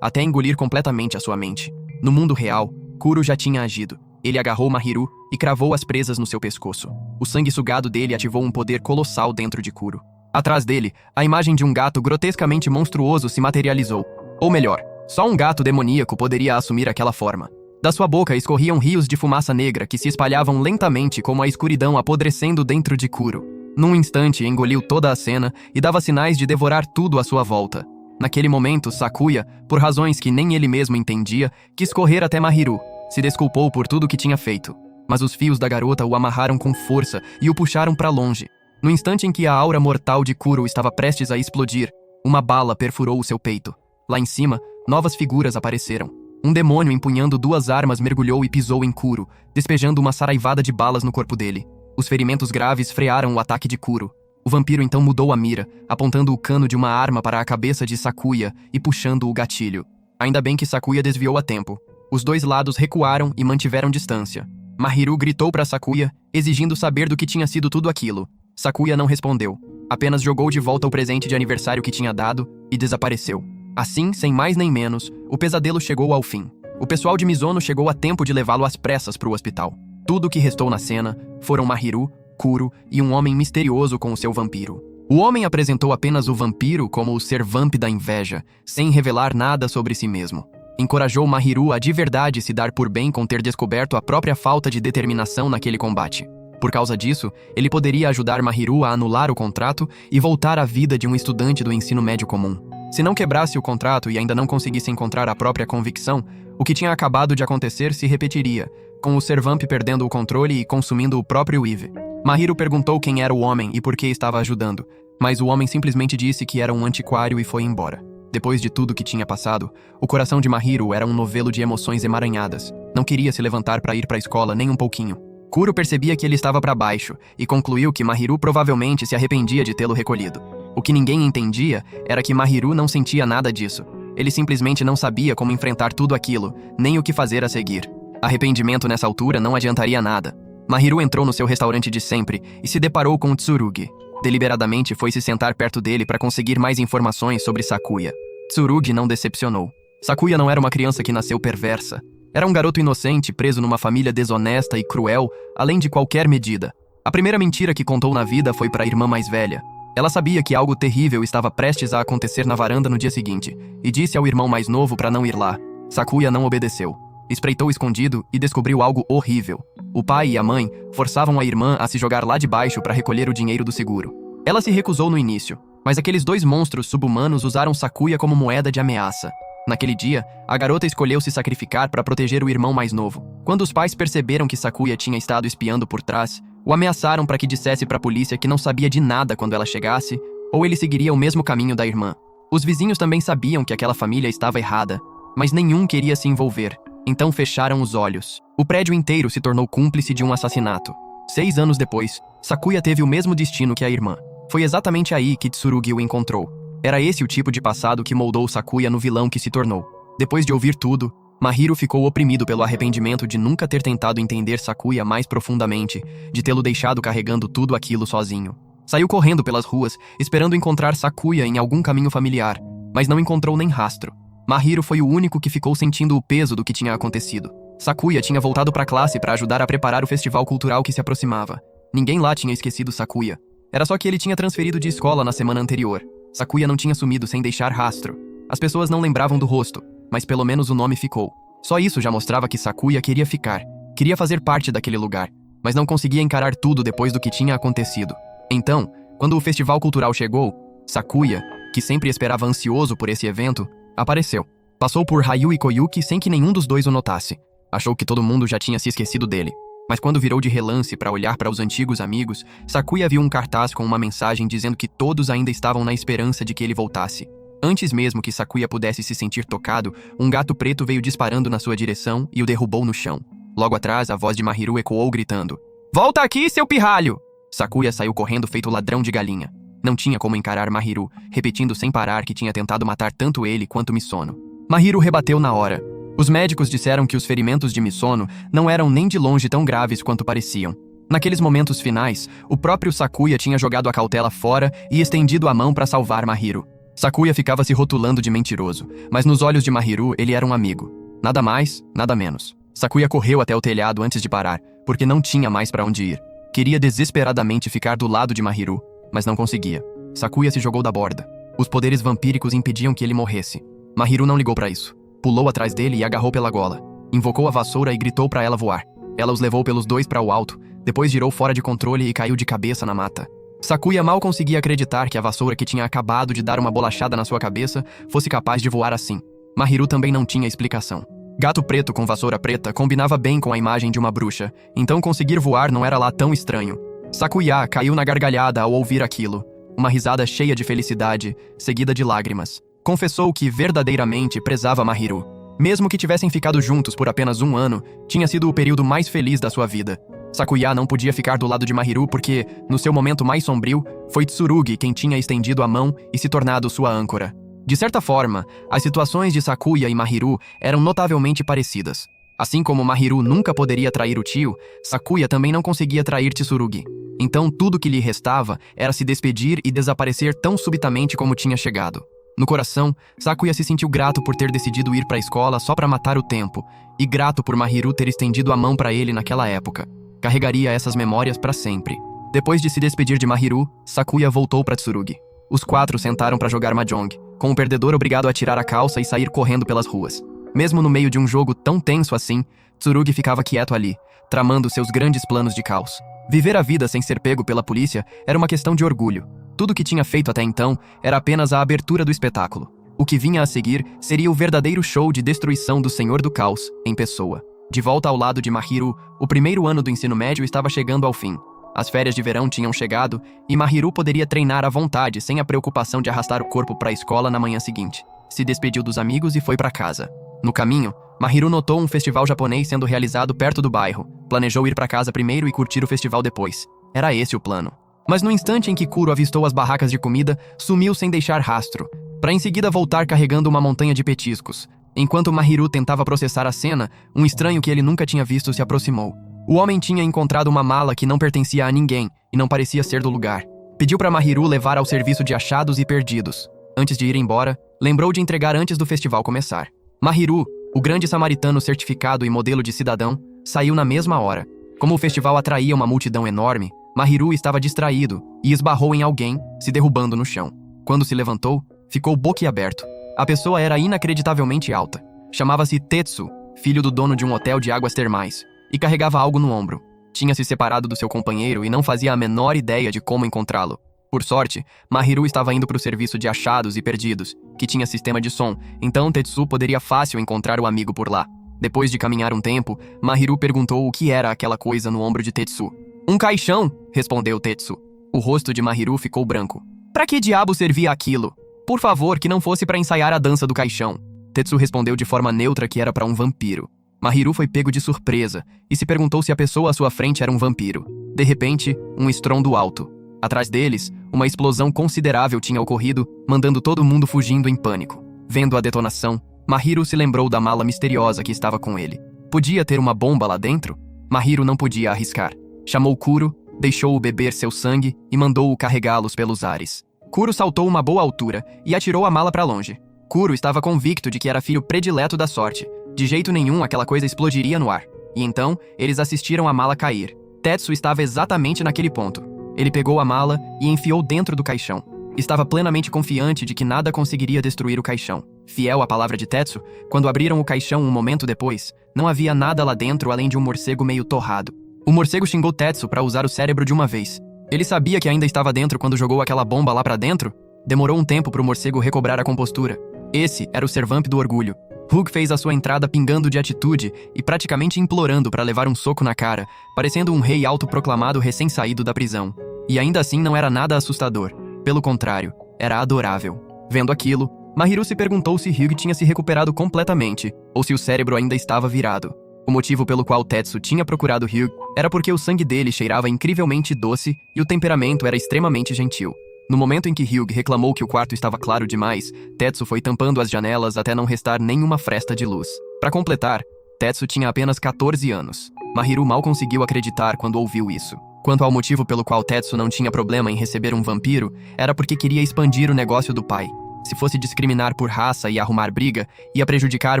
até engolir completamente a sua mente. No mundo real, Kuro já tinha agido. Ele agarrou Mahiru e cravou as presas no seu pescoço. O sangue sugado dele ativou um poder colossal dentro de Kuro. Atrás dele, a imagem de um gato grotescamente monstruoso se materializou. Ou melhor, só um gato demoníaco poderia assumir aquela forma. Da sua boca escorriam rios de fumaça negra que se espalhavam lentamente como a escuridão apodrecendo dentro de Kuro. Num instante, engoliu toda a cena e dava sinais de devorar tudo à sua volta. Naquele momento, Sakuya, por razões que nem ele mesmo entendia, quis correr até Mahiru. Se desculpou por tudo o que tinha feito. Mas os fios da garota o amarraram com força e o puxaram para longe. No instante em que a aura mortal de Kuro estava prestes a explodir, uma bala perfurou o seu peito. Lá em cima, novas figuras apareceram. Um demônio empunhando duas armas mergulhou e pisou em Kuro, despejando uma saraivada de balas no corpo dele. Os ferimentos graves frearam o ataque de Kuro. O vampiro então mudou a mira, apontando o cano de uma arma para a cabeça de Sakuya e puxando o gatilho. Ainda bem que Sakuya desviou a tempo. Os dois lados recuaram e mantiveram distância. Mahiru gritou para Sakuya, exigindo saber do que tinha sido tudo aquilo. Sakuya não respondeu. Apenas jogou de volta o presente de aniversário que tinha dado e desapareceu. Assim, sem mais nem menos, o pesadelo chegou ao fim. O pessoal de Misono chegou a tempo de levá-lo às pressas para o hospital. Tudo o que restou na cena foram Mahiru, Kuro e um homem misterioso com o seu vampiro. O homem apresentou apenas o vampiro como o Servamp da inveja, sem revelar nada sobre si mesmo. Encorajou Mahiru a de verdade se dar por bem com ter descoberto a própria falta de determinação naquele combate. Por causa disso, ele poderia ajudar Mahiru a anular o contrato e voltar à vida de um estudante do ensino médio comum. Se não quebrasse o contrato e ainda não conseguisse encontrar a própria convicção, o que tinha acabado de acontecer se repetiria, com o Servamp perdendo o controle e consumindo o próprio Eve. Mahiru perguntou quem era o homem e por que estava ajudando, mas o homem simplesmente disse que era um antiquário e foi embora. Depois de tudo que tinha passado, o coração de Mahiru era um novelo de emoções emaranhadas. Não queria se levantar para ir para a escola nem um pouquinho. Kuro percebia que ele estava para baixo e concluiu que Mahiru provavelmente se arrependia de tê-lo recolhido. O que ninguém entendia era que Mahiru não sentia nada disso. Ele simplesmente não sabia como enfrentar tudo aquilo, nem o que fazer a seguir. Arrependimento nessa altura não adiantaria nada. Mahiru entrou no seu restaurante de sempre e se deparou com Tsurugi. Deliberadamente foi se sentar perto dele para conseguir mais informações sobre Sakuya. Tsurugi não decepcionou. Sakuya não era uma criança que nasceu perversa. Era um garoto inocente preso numa família desonesta e cruel, além de qualquer medida. A primeira mentira que contou na vida foi para a irmã mais velha. Ela sabia que algo terrível estava prestes a acontecer na varanda no dia seguinte, e disse ao irmão mais novo para não ir lá. Sakuya não obedeceu. Espreitou escondido e descobriu algo horrível. O pai e a mãe forçavam a irmã a se jogar lá de baixo para recolher o dinheiro do seguro. Ela se recusou no início, mas aqueles dois monstros subhumanos usaram Sakuya como moeda de ameaça. Naquele dia, a garota escolheu se sacrificar para proteger o irmão mais novo. Quando os pais perceberam que Sakuya tinha estado espiando por trás, o ameaçaram para que dissesse para a polícia que não sabia de nada quando ela chegasse, ou ele seguiria o mesmo caminho da irmã. Os vizinhos também sabiam que aquela família estava errada, mas nenhum queria se envolver. Então fecharam os olhos. O prédio inteiro se tornou cúmplice de um assassinato. 6 anos depois, Sakuya teve o mesmo destino que a irmã. Foi exatamente aí que Tsurugi o encontrou. Era esse o tipo de passado que moldou Sakuya no vilão que se tornou. Depois de ouvir tudo, Mahiru ficou oprimido pelo arrependimento de nunca ter tentado entender Sakuya mais profundamente, de tê-lo deixado carregando tudo aquilo sozinho. Saiu correndo pelas ruas, esperando encontrar Sakuya em algum caminho familiar, mas não encontrou nem rastro. Mahiru foi o único que ficou sentindo o peso do que tinha acontecido. Sakuya tinha voltado para a classe para ajudar a preparar o festival cultural que se aproximava. Ninguém lá tinha esquecido Sakuya. Era só que ele tinha transferido de escola na semana anterior. Sakuya não tinha sumido sem deixar rastro. As pessoas não lembravam do rosto, mas pelo menos o nome ficou. Só isso já mostrava que Sakuya queria ficar. Queria fazer parte daquele lugar, mas não conseguia encarar tudo depois do que tinha acontecido. Então, quando o festival cultural chegou, Sakuya, que sempre esperava ansioso por esse evento, apareceu. Passou por Ryu e Koyuki sem que nenhum dos dois o notasse. Achou que todo mundo já tinha se esquecido dele. Mas quando virou de relance para olhar para os antigos amigos, Sakuya viu um cartaz com uma mensagem dizendo que todos ainda estavam na esperança de que ele voltasse. Antes mesmo que Sakuya pudesse se sentir tocado, um gato preto veio disparando na sua direção e o derrubou no chão. Logo atrás, a voz de Mahiru ecoou gritando: "Volta aqui, seu pirralho!" Sakuya saiu correndo feito ladrão de galinha. Não tinha como encarar Mahiru, repetindo sem parar que tinha tentado matar tanto ele quanto Misono. Mahiru rebateu na hora. Os médicos disseram que os ferimentos de Misono não eram nem de longe tão graves quanto pareciam. Naqueles momentos finais, o próprio Sakuya tinha jogado a cautela fora e estendido a mão para salvar Mahiru. Sakuya ficava se rotulando de mentiroso, mas nos olhos de Mahiru ele era um amigo. Nada mais, nada menos. Sakuya correu até o telhado antes de parar, porque não tinha mais para onde ir. Queria desesperadamente ficar do lado de Mahiru, mas não conseguia. Sakuya se jogou da borda. Os poderes vampíricos impediam que ele morresse. Mahiru não ligou para isso. Pulou atrás dele e agarrou pela gola. Invocou a vassoura e gritou para ela voar. Ela os levou pelos dois para o alto, depois girou fora de controle e caiu de cabeça na mata. Sakuya mal conseguia acreditar que a vassoura que tinha acabado de dar uma bolachada na sua cabeça fosse capaz de voar assim. Mahiru também não tinha explicação. Gato preto com vassoura preta combinava bem com a imagem de uma bruxa, então conseguir voar não era lá tão estranho. Sakuya caiu na gargalhada ao ouvir aquilo. Uma risada cheia de felicidade, seguida de lágrimas. Confessou que verdadeiramente prezava Mahiru. Mesmo que tivessem ficado juntos por apenas 1 ano, tinha sido o período mais feliz da sua vida. Sakuya não podia ficar do lado de Mahiru porque, no seu momento mais sombrio, foi Tsurugi quem tinha estendido a mão e se tornado sua âncora. De certa forma, as situações de Sakuya e Mahiru eram notavelmente parecidas. Assim como Mahiru nunca poderia trair o tio, Sakuya também não conseguia trair Tsurugi. Então tudo que lhe restava era se despedir e desaparecer tão subitamente como tinha chegado. No coração, Sakuya se sentiu grato por ter decidido ir para a escola só para matar o tempo, e grato por Mahiru ter estendido a mão para ele naquela época. Carregaria essas memórias para sempre. Depois de se despedir de Mahiru, Sakuya voltou para Tsurugi. Os 4 sentaram para jogar mahjong, com o perdedor obrigado a tirar a calça e sair correndo pelas ruas. Mesmo no meio de um jogo tão tenso assim, Tsurugi ficava quieto ali, tramando seus grandes planos de caos. Viver a vida sem ser pego pela polícia era uma questão de orgulho. Tudo que tinha feito até então era apenas a abertura do espetáculo. O que vinha a seguir seria o verdadeiro show de destruição do Senhor do Caos, em pessoa. De volta ao lado de Mahiru, o primeiro ano do ensino médio estava chegando ao fim. As férias de verão tinham chegado e Mahiru poderia treinar à vontade sem a preocupação de arrastar o corpo para a escola na manhã seguinte. Se despediu dos amigos e foi para casa. No caminho, Mahiru notou um festival japonês sendo realizado perto do bairro. Planejou ir para casa primeiro e curtir o festival depois. Era esse o plano. Mas no instante em que Kuro avistou as barracas de comida, sumiu sem deixar rastro, para em seguida voltar carregando uma montanha de petiscos. Enquanto Mahiru tentava processar a cena, um estranho que ele nunca tinha visto se aproximou. O homem tinha encontrado uma mala que não pertencia a ninguém e não parecia ser do lugar. Pediu para Mahiru levar ao serviço de achados e perdidos. Antes de ir embora, lembrou de entregar antes do festival começar. Mahiru, o grande samaritano certificado e modelo de cidadão, saiu na mesma hora. Como o festival atraía uma multidão enorme, Mahiru estava distraído e esbarrou em alguém, se derrubando no chão. Quando se levantou, ficou boquiaberto. A pessoa era inacreditavelmente alta. Chamava-se Tetsu, filho do dono de um hotel de águas termais, e carregava algo no ombro. Tinha se separado do seu companheiro e não fazia a menor ideia de como encontrá-lo. Por sorte, Mahiru estava indo para o serviço de achados e perdidos, que tinha sistema de som, então Tetsu poderia fácil encontrar o amigo por lá. Depois de caminhar um tempo, Mahiru perguntou o que era aquela coisa no ombro de Tetsu. "Um caixão", respondeu Tetsu. O rosto de Mahiru ficou branco. "Para que diabo servia aquilo? Por favor, que não fosse para ensaiar a dança do caixão." Tetsu respondeu de forma neutra que era para um vampiro. Mahiru foi pego de surpresa e se perguntou se a pessoa à sua frente era um vampiro. De repente, um estrondo alto. Atrás deles, uma explosão considerável tinha ocorrido, mandando todo mundo fugindo em pânico. Vendo a detonação, Mahiru se lembrou da mala misteriosa que estava com ele. Podia ter uma bomba lá dentro? Mahiru não podia arriscar. Chamou Kuro, deixou-o beber seu sangue e mandou-o carregá-los pelos ares. Kuro saltou uma boa altura e atirou a mala para longe. Kuro estava convicto de que era filho predileto da sorte. De jeito nenhum aquela coisa explodiria no ar. E então, eles assistiram a mala cair. Tetsu estava exatamente naquele ponto. Ele pegou a mala e enfiou dentro do caixão. Estava plenamente confiante de que nada conseguiria destruir o caixão. Fiel à palavra de Tetsu, quando abriram o caixão um momento depois, não havia nada lá dentro além de um morcego meio torrado. O morcego xingou Tetsu para usar o cérebro de uma vez. Ele sabia que ainda estava dentro quando jogou aquela bomba lá pra dentro? Demorou um tempo para o morcego recobrar a compostura. Esse era o Servamp do orgulho. Hugh fez a sua entrada pingando de atitude e praticamente implorando para levar um soco na cara, parecendo um rei autoproclamado recém-saído da prisão. E ainda assim não era nada assustador. Pelo contrário, era adorável. Vendo aquilo, Mahiru se perguntou se Hugh tinha se recuperado completamente, ou se o cérebro ainda estava virado. O motivo pelo qual Tetsu tinha procurado Hugh era porque o sangue dele cheirava incrivelmente doce e o temperamento era extremamente gentil. No momento em que Hugh reclamou que o quarto estava claro demais, Tetsu foi tampando as janelas até não restar nenhuma fresta de luz. Para completar, Tetsu tinha apenas 14 anos. Mahiru mal conseguiu acreditar quando ouviu isso. Quanto ao motivo pelo qual Tetsu não tinha problema em receber um vampiro, era porque queria expandir o negócio do pai. Se fosse discriminar por raça e arrumar briga, ia prejudicar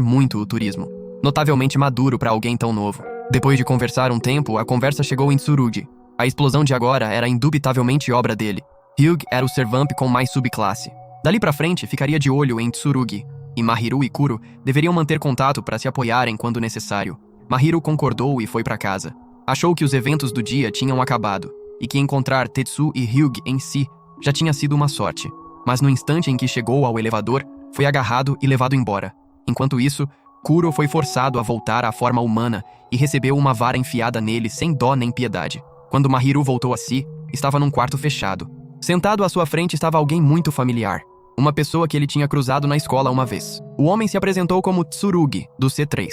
muito o turismo. Notavelmente maduro para alguém tão novo. Depois de conversar um tempo, a conversa chegou em Tsurugi. A explosão de agora era indubitavelmente obra dele. Hugh era o Servamp com mais subclasse. Dali pra frente, ficaria de olho em Tsurugi, e Mahiru e Kuro deveriam manter contato para se apoiarem quando necessário. Mahiru concordou e foi para casa. Achou que os eventos do dia tinham acabado, e que encontrar Tetsu e Hugh em si já tinha sido uma sorte. Mas no instante em que chegou ao elevador, foi agarrado e levado embora. Enquanto isso, Kuro foi forçado a voltar à forma humana e recebeu uma vara enfiada nele sem dó nem piedade. Quando Mahiru voltou a si, estava num quarto fechado. Sentado à sua frente estava alguém muito familiar. Uma pessoa que ele tinha cruzado na escola uma vez. O homem se apresentou como Tsurugi, do C3.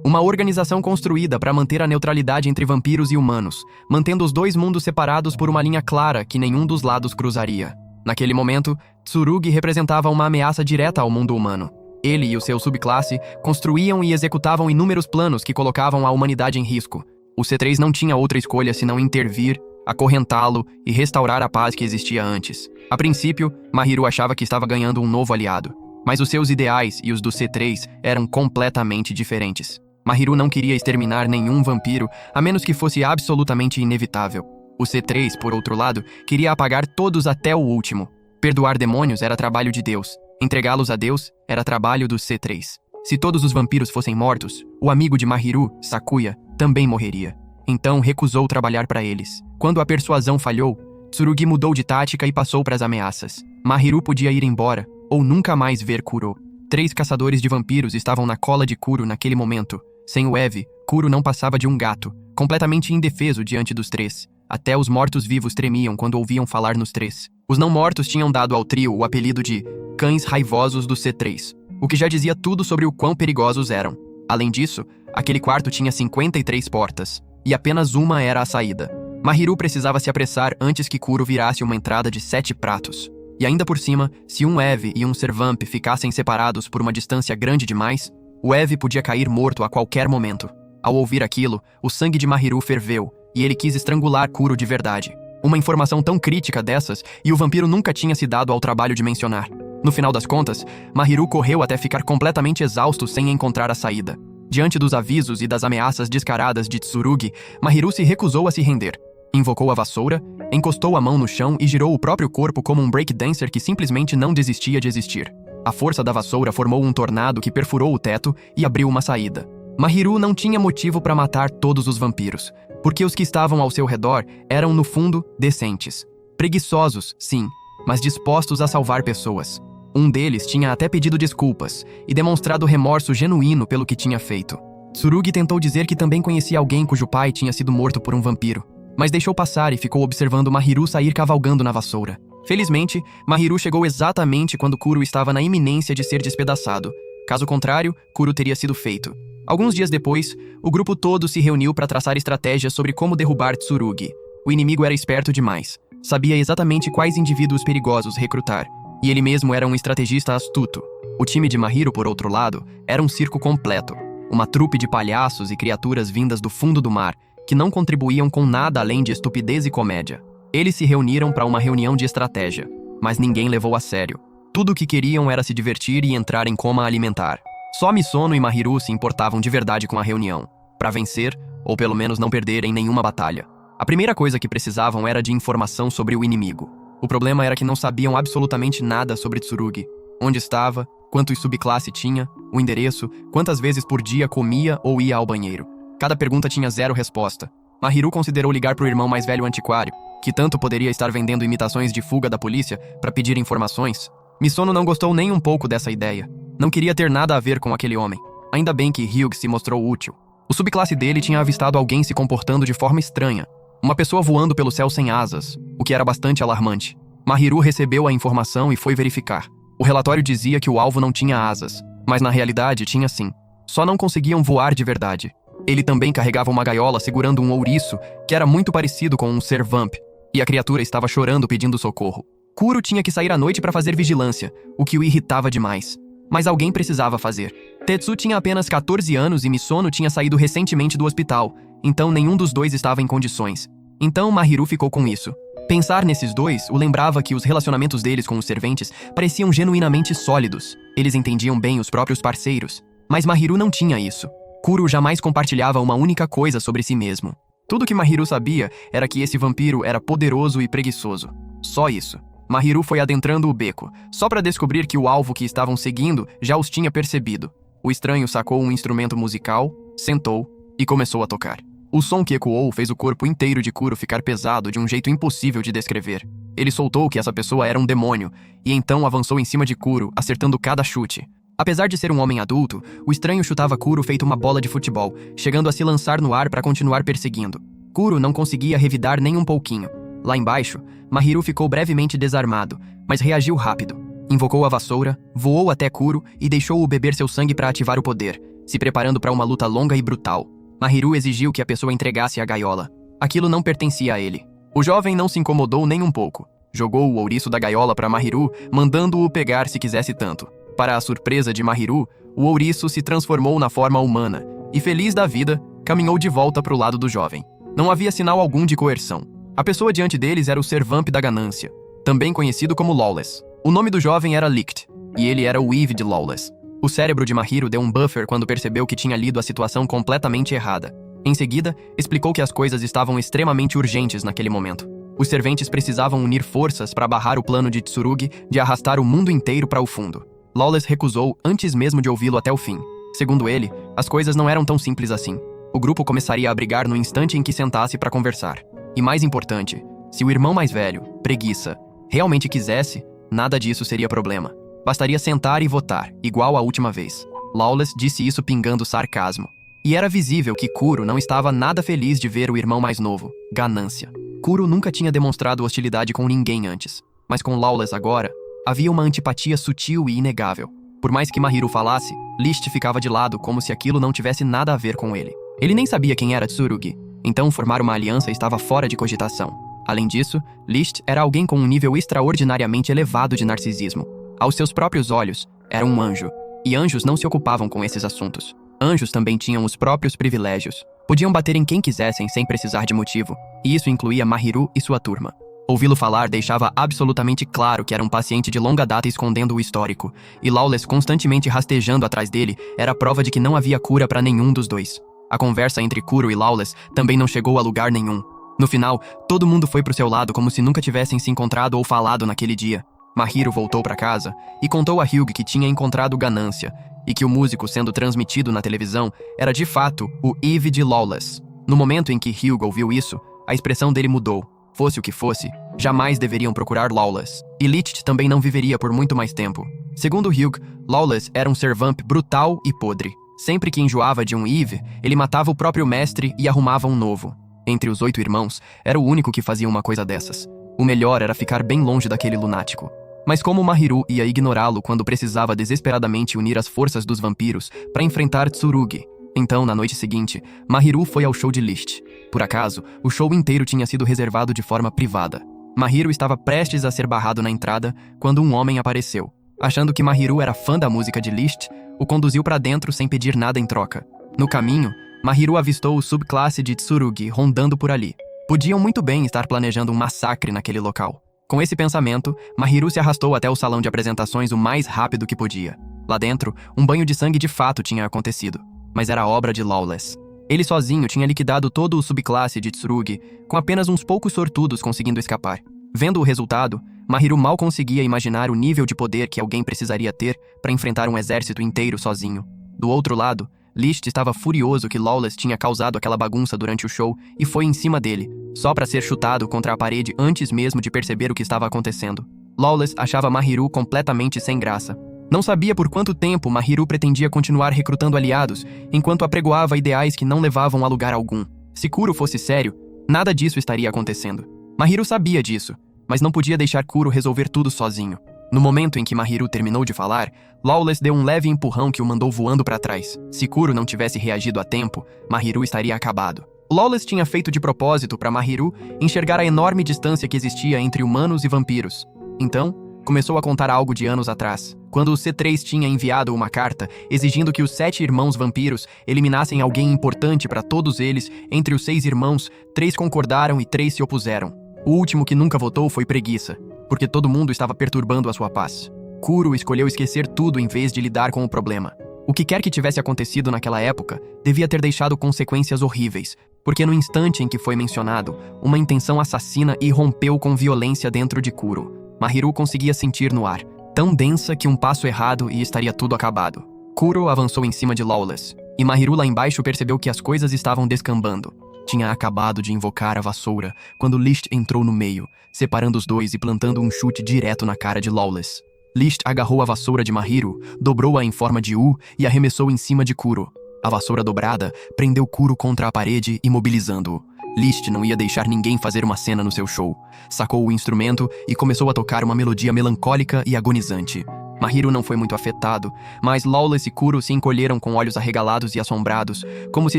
Uma organização construída para manter a neutralidade entre vampiros e humanos, mantendo os dois mundos separados por uma linha clara que nenhum dos lados cruzaria. Naquele momento, Tsurugi representava uma ameaça direta ao mundo humano. Ele e o seu subclasse construíam e executavam inúmeros planos que colocavam a humanidade em risco. O C3 não tinha outra escolha senão intervir, acorrentá-lo e restaurar a paz que existia antes. A princípio, Mahiru achava que estava ganhando um novo aliado. Mas os seus ideais e os do C3 eram completamente diferentes. Mahiru não queria exterminar nenhum vampiro, a menos que fosse absolutamente inevitável. O C3, por outro lado, queria apagar todos até o último. Perdoar demônios era trabalho de Deus. Entregá-los a Deus era trabalho do C3. Se todos os vampiros fossem mortos, o amigo de Mahiru, Sakuya, também morreria. Então recusou trabalhar para eles. Quando a persuasão falhou, Tsurugi mudou de tática e passou para as ameaças. Mahiru podia ir embora, ou nunca mais ver Kuro. 3 caçadores de vampiros estavam na cola de Kuro naquele momento. Sem o Eve, Kuro não passava de um gato, completamente indefeso diante dos 3. Até os mortos-vivos tremiam quando ouviam falar nos 3. Os não-mortos tinham dado ao trio o apelido de Cães Raivosos do C3, o que já dizia tudo sobre o quão perigosos eram. Além disso, aquele quarto tinha 53 portas, e apenas uma era a saída. Mahiru precisava se apressar antes que Kuro virasse uma entrada de 7 pratos. E ainda por cima, se um Eve e um Servamp ficassem separados por uma distância grande demais, O Eve podia cair morto a qualquer momento. Ao ouvir aquilo, o sangue de Mahiru ferveu, e ele quis estrangular Kuro de verdade. Uma informação tão crítica dessas, e o vampiro nunca tinha se dado ao trabalho de mencionar. No final das contas, Mahiru correu até ficar completamente exausto sem encontrar a saída. Diante dos avisos e das ameaças descaradas de Tsurugi, Mahiru se recusou a se render. Invocou a vassoura, encostou a mão no chão e girou o próprio corpo como um breakdancer que simplesmente não desistia de existir. A força da vassoura formou um tornado que perfurou o teto e abriu uma saída. Mahiru não tinha motivo para matar todos os vampiros, porque os que estavam ao seu redor eram, no fundo, decentes. Preguiçosos, sim, mas dispostos a salvar pessoas. Um deles tinha até pedido desculpas e demonstrado remorso genuíno pelo que tinha feito. Tsurugi tentou dizer que também conhecia alguém cujo pai tinha sido morto por um vampiro, mas deixou passar e ficou observando Mahiru sair cavalgando na vassoura. Felizmente, Mahiru chegou exatamente quando Kuro estava na iminência de ser despedaçado. Caso contrário, Kuro teria sido feito. Alguns dias depois, o grupo todo se reuniu para traçar estratégias sobre como derrubar Tsurugi. O inimigo era esperto demais. Sabia exatamente quais indivíduos perigosos recrutar. E ele mesmo era um estrategista astuto. O time de Mahiru, por outro lado, era um circo completo. Uma trupe de palhaços e criaturas vindas do fundo do mar, que não contribuíam com nada além de estupidez e comédia. Eles se reuniram para uma reunião de estratégia, mas ninguém levou a sério. Tudo o que queriam era se divertir e entrar em coma alimentar. Só Misono e Mahiru se importavam de verdade com a reunião, para vencer, ou pelo menos não perder em nenhuma batalha. A primeira coisa que precisavam era de informação sobre o inimigo. O problema era que não sabiam absolutamente nada sobre Tsurugi. Onde estava, quantos subclasse tinha, o endereço, quantas vezes por dia comia ou ia ao banheiro. Cada pergunta tinha zero resposta. Mahiru considerou ligar para o irmão mais velho antiquário, que tanto poderia estar vendendo imitações de fuga da polícia para pedir informações. Misono não gostou nem um pouco dessa ideia. Não queria ter nada a ver com aquele homem. Ainda bem que Hyuga se mostrou útil. O subclasse dele tinha avistado alguém se comportando de forma estranha. Uma pessoa voando pelo céu sem asas, o que era bastante alarmante. Mahiru recebeu a informação e foi verificar. O relatório dizia que o alvo não tinha asas, mas na realidade tinha sim. Só não conseguiam voar de verdade. Ele também carregava uma gaiola segurando um ouriço, que era muito parecido com um ser vamp, e a criatura estava chorando pedindo socorro. Kuro tinha que sair à noite para fazer vigilância, o que o irritava demais. Mas alguém precisava fazer. Tetsu tinha apenas 14 anos e Misono tinha saído recentemente do hospital, então nenhum dos dois estava em condições. Então Mahiru ficou com isso. Pensar nesses dois o lembrava que os relacionamentos deles com os serventes pareciam genuinamente sólidos. Eles entendiam bem os próprios parceiros. Mas Mahiru não tinha isso. Kuro jamais compartilhava uma única coisa sobre si mesmo. Tudo que Mahiru sabia era que esse vampiro era poderoso e preguiçoso. Só isso. Mahiru foi adentrando o beco, só para descobrir que o alvo que estavam seguindo já os tinha percebido. O estranho sacou um instrumento musical, sentou e começou a tocar. O som que ecoou fez o corpo inteiro de Kuro ficar pesado de um jeito impossível de descrever. Ele soltou que essa pessoa era um demônio, e então avançou em cima de Kuro, acertando cada chute. Apesar de ser um homem adulto, o estranho chutava Kuro feito uma bola de futebol, chegando a se lançar no ar para continuar perseguindo. Kuro não conseguia revidar nem um pouquinho. Lá embaixo, Mahiru ficou brevemente desarmado, mas reagiu rápido. Invocou a vassoura, voou até Kuro e deixou-o beber seu sangue para ativar o poder, se preparando para uma luta longa e brutal. Mahiru exigiu que a pessoa entregasse a gaiola. Aquilo não pertencia a ele. O jovem não se incomodou nem um pouco. Jogou o ouriço da gaiola para Mahiru, mandando-o pegar se quisesse tanto. Para a surpresa de Mahiru, o ouriço se transformou na forma humana e, feliz da vida, caminhou de volta para o lado do jovem. Não havia sinal algum de coerção. A pessoa diante deles era o ser vamp da ganância, também conhecido como Lawless. O nome do jovem era Licht, e ele era o Eve de Lawless. O cérebro de Mahiru deu um buffer quando percebeu que tinha lido a situação completamente errada. Em seguida, explicou que as coisas estavam extremamente urgentes naquele momento. Os serventes precisavam unir forças para barrar o plano de Tsurugi de arrastar o mundo inteiro para o fundo. Lawless recusou antes mesmo de ouvi-lo até o fim. Segundo ele, as coisas não eram tão simples assim. O grupo começaria a brigar no instante em que sentasse para conversar. E mais importante, se o irmão mais velho, Preguiça, realmente quisesse, nada disso seria problema. Bastaria sentar e votar, igual à última vez. Lawless disse isso pingando sarcasmo. E era visível que Kuro não estava nada feliz de ver o irmão mais novo, Ganância. Kuro nunca tinha demonstrado hostilidade com ninguém antes, mas com Lawless agora, havia uma antipatia sutil e inegável. Por mais que Mahiru falasse, Licht ficava de lado como se aquilo não tivesse nada a ver com ele. Ele nem sabia quem era Tsurugi, então formar uma aliança estava fora de cogitação. Além disso, Licht era alguém com um nível extraordinariamente elevado de narcisismo. Aos seus próprios olhos, era um anjo. E anjos não se ocupavam com esses assuntos. Anjos também tinham os próprios privilégios. Podiam bater em quem quisessem sem precisar de motivo, e isso incluía Mahiru e sua turma. Ouvi-lo falar deixava absolutamente claro que era um paciente de longa data escondendo o histórico, e Lawless constantemente rastejando atrás dele era prova de que não havia cura para nenhum dos dois. A conversa entre Kuro e Lawless também não chegou a lugar nenhum. No final, todo mundo foi pro seu lado como se nunca tivessem se encontrado ou falado naquele dia. Mahiru voltou para casa e contou a Hyuga que tinha encontrado Ganância, e que o músico sendo transmitido na televisão era de fato o Eve de Lawless. No momento em que Hyuga ouviu isso, a expressão dele mudou. Fosse o que fosse, jamais deveriam procurar Lawless. E Licht também não viveria por muito mais tempo. Segundo Hyuga, Lawless era um servamp brutal e podre. Sempre que enjoava de um Eve, ele matava o próprio mestre e arrumava um novo. Entre os 8 irmãos, era o único que fazia uma coisa dessas. O melhor era ficar bem longe daquele lunático. Mas como Mahiru ia ignorá-lo quando precisava desesperadamente unir as forças dos vampiros para enfrentar Tsurugi? Então, na noite seguinte, Mahiru foi ao show de Licht. Por acaso, o show inteiro tinha sido reservado de forma privada. Mahiru estava prestes a ser barrado na entrada quando um homem apareceu. Achando que Mahiru era fã da música de Licht, o conduziu para dentro sem pedir nada em troca. No caminho, Mahiru avistou o subclasse de Tsurugi rondando por ali. Podiam muito bem estar planejando um massacre naquele local. Com esse pensamento, Mahiru se arrastou até o salão de apresentações o mais rápido que podia. Lá dentro, um banho de sangue de fato tinha acontecido, mas era obra de Lawless. Ele sozinho tinha liquidado todo o subclasse de Tsurugi, com apenas uns poucos sortudos conseguindo escapar. Vendo o resultado, Mahiru mal conseguia imaginar o nível de poder que alguém precisaria ter para enfrentar um exército inteiro sozinho. Do outro lado, Licht estava furioso que Lawless tinha causado aquela bagunça durante o show e foi em cima dele, só para ser chutado contra a parede antes mesmo de perceber o que estava acontecendo. Lawless achava Mahiru completamente sem graça. Não sabia por quanto tempo Mahiru pretendia continuar recrutando aliados, enquanto apregoava ideais que não levavam a lugar algum. Se Kuro fosse sério, nada disso estaria acontecendo. Mahiru sabia disso, mas não podia deixar Kuro resolver tudo sozinho. No momento em que Mahiru terminou de falar, Lawless deu um leve empurrão que o mandou voando para trás. Se Kuro não tivesse reagido a tempo, Mahiru estaria acabado. Lawless tinha feito de propósito para Mahiru enxergar a enorme distância que existia entre humanos e vampiros. Então, começou a contar algo de anos atrás, quando o C3 tinha enviado uma carta exigindo que os 7 irmãos vampiros eliminassem alguém importante para todos eles. Entre os 6 irmãos, 3 concordaram e 3 se opuseram. O último que nunca votou foi Preguiça, porque todo mundo estava perturbando a sua paz. Kuro escolheu esquecer tudo em vez de lidar com o problema. O que quer que tivesse acontecido naquela época devia ter deixado consequências horríveis, porque no instante em que foi mencionado, uma intenção assassina irrompeu com violência dentro de Kuro. Mahiru conseguia sentir no ar, tão densa que um passo errado e estaria tudo acabado. Kuro avançou em cima de Lawless, e Mahiru lá embaixo percebeu que as coisas estavam descambando. Tinha acabado de invocar a vassoura quando Licht entrou no meio, separando os dois e plantando um chute direto na cara de Lawless. Licht agarrou a vassoura de Mahiru, dobrou-a em forma de U e arremessou em cima de Kuro. A vassoura dobrada prendeu Kuro contra a parede, imobilizando-o. Licht não ia deixar ninguém fazer uma cena no seu show. Sacou o instrumento e começou a tocar uma melodia melancólica e agonizante. Mahiru não foi muito afetado, mas Lawless e Kuro se encolheram com olhos arregalados e assombrados, como se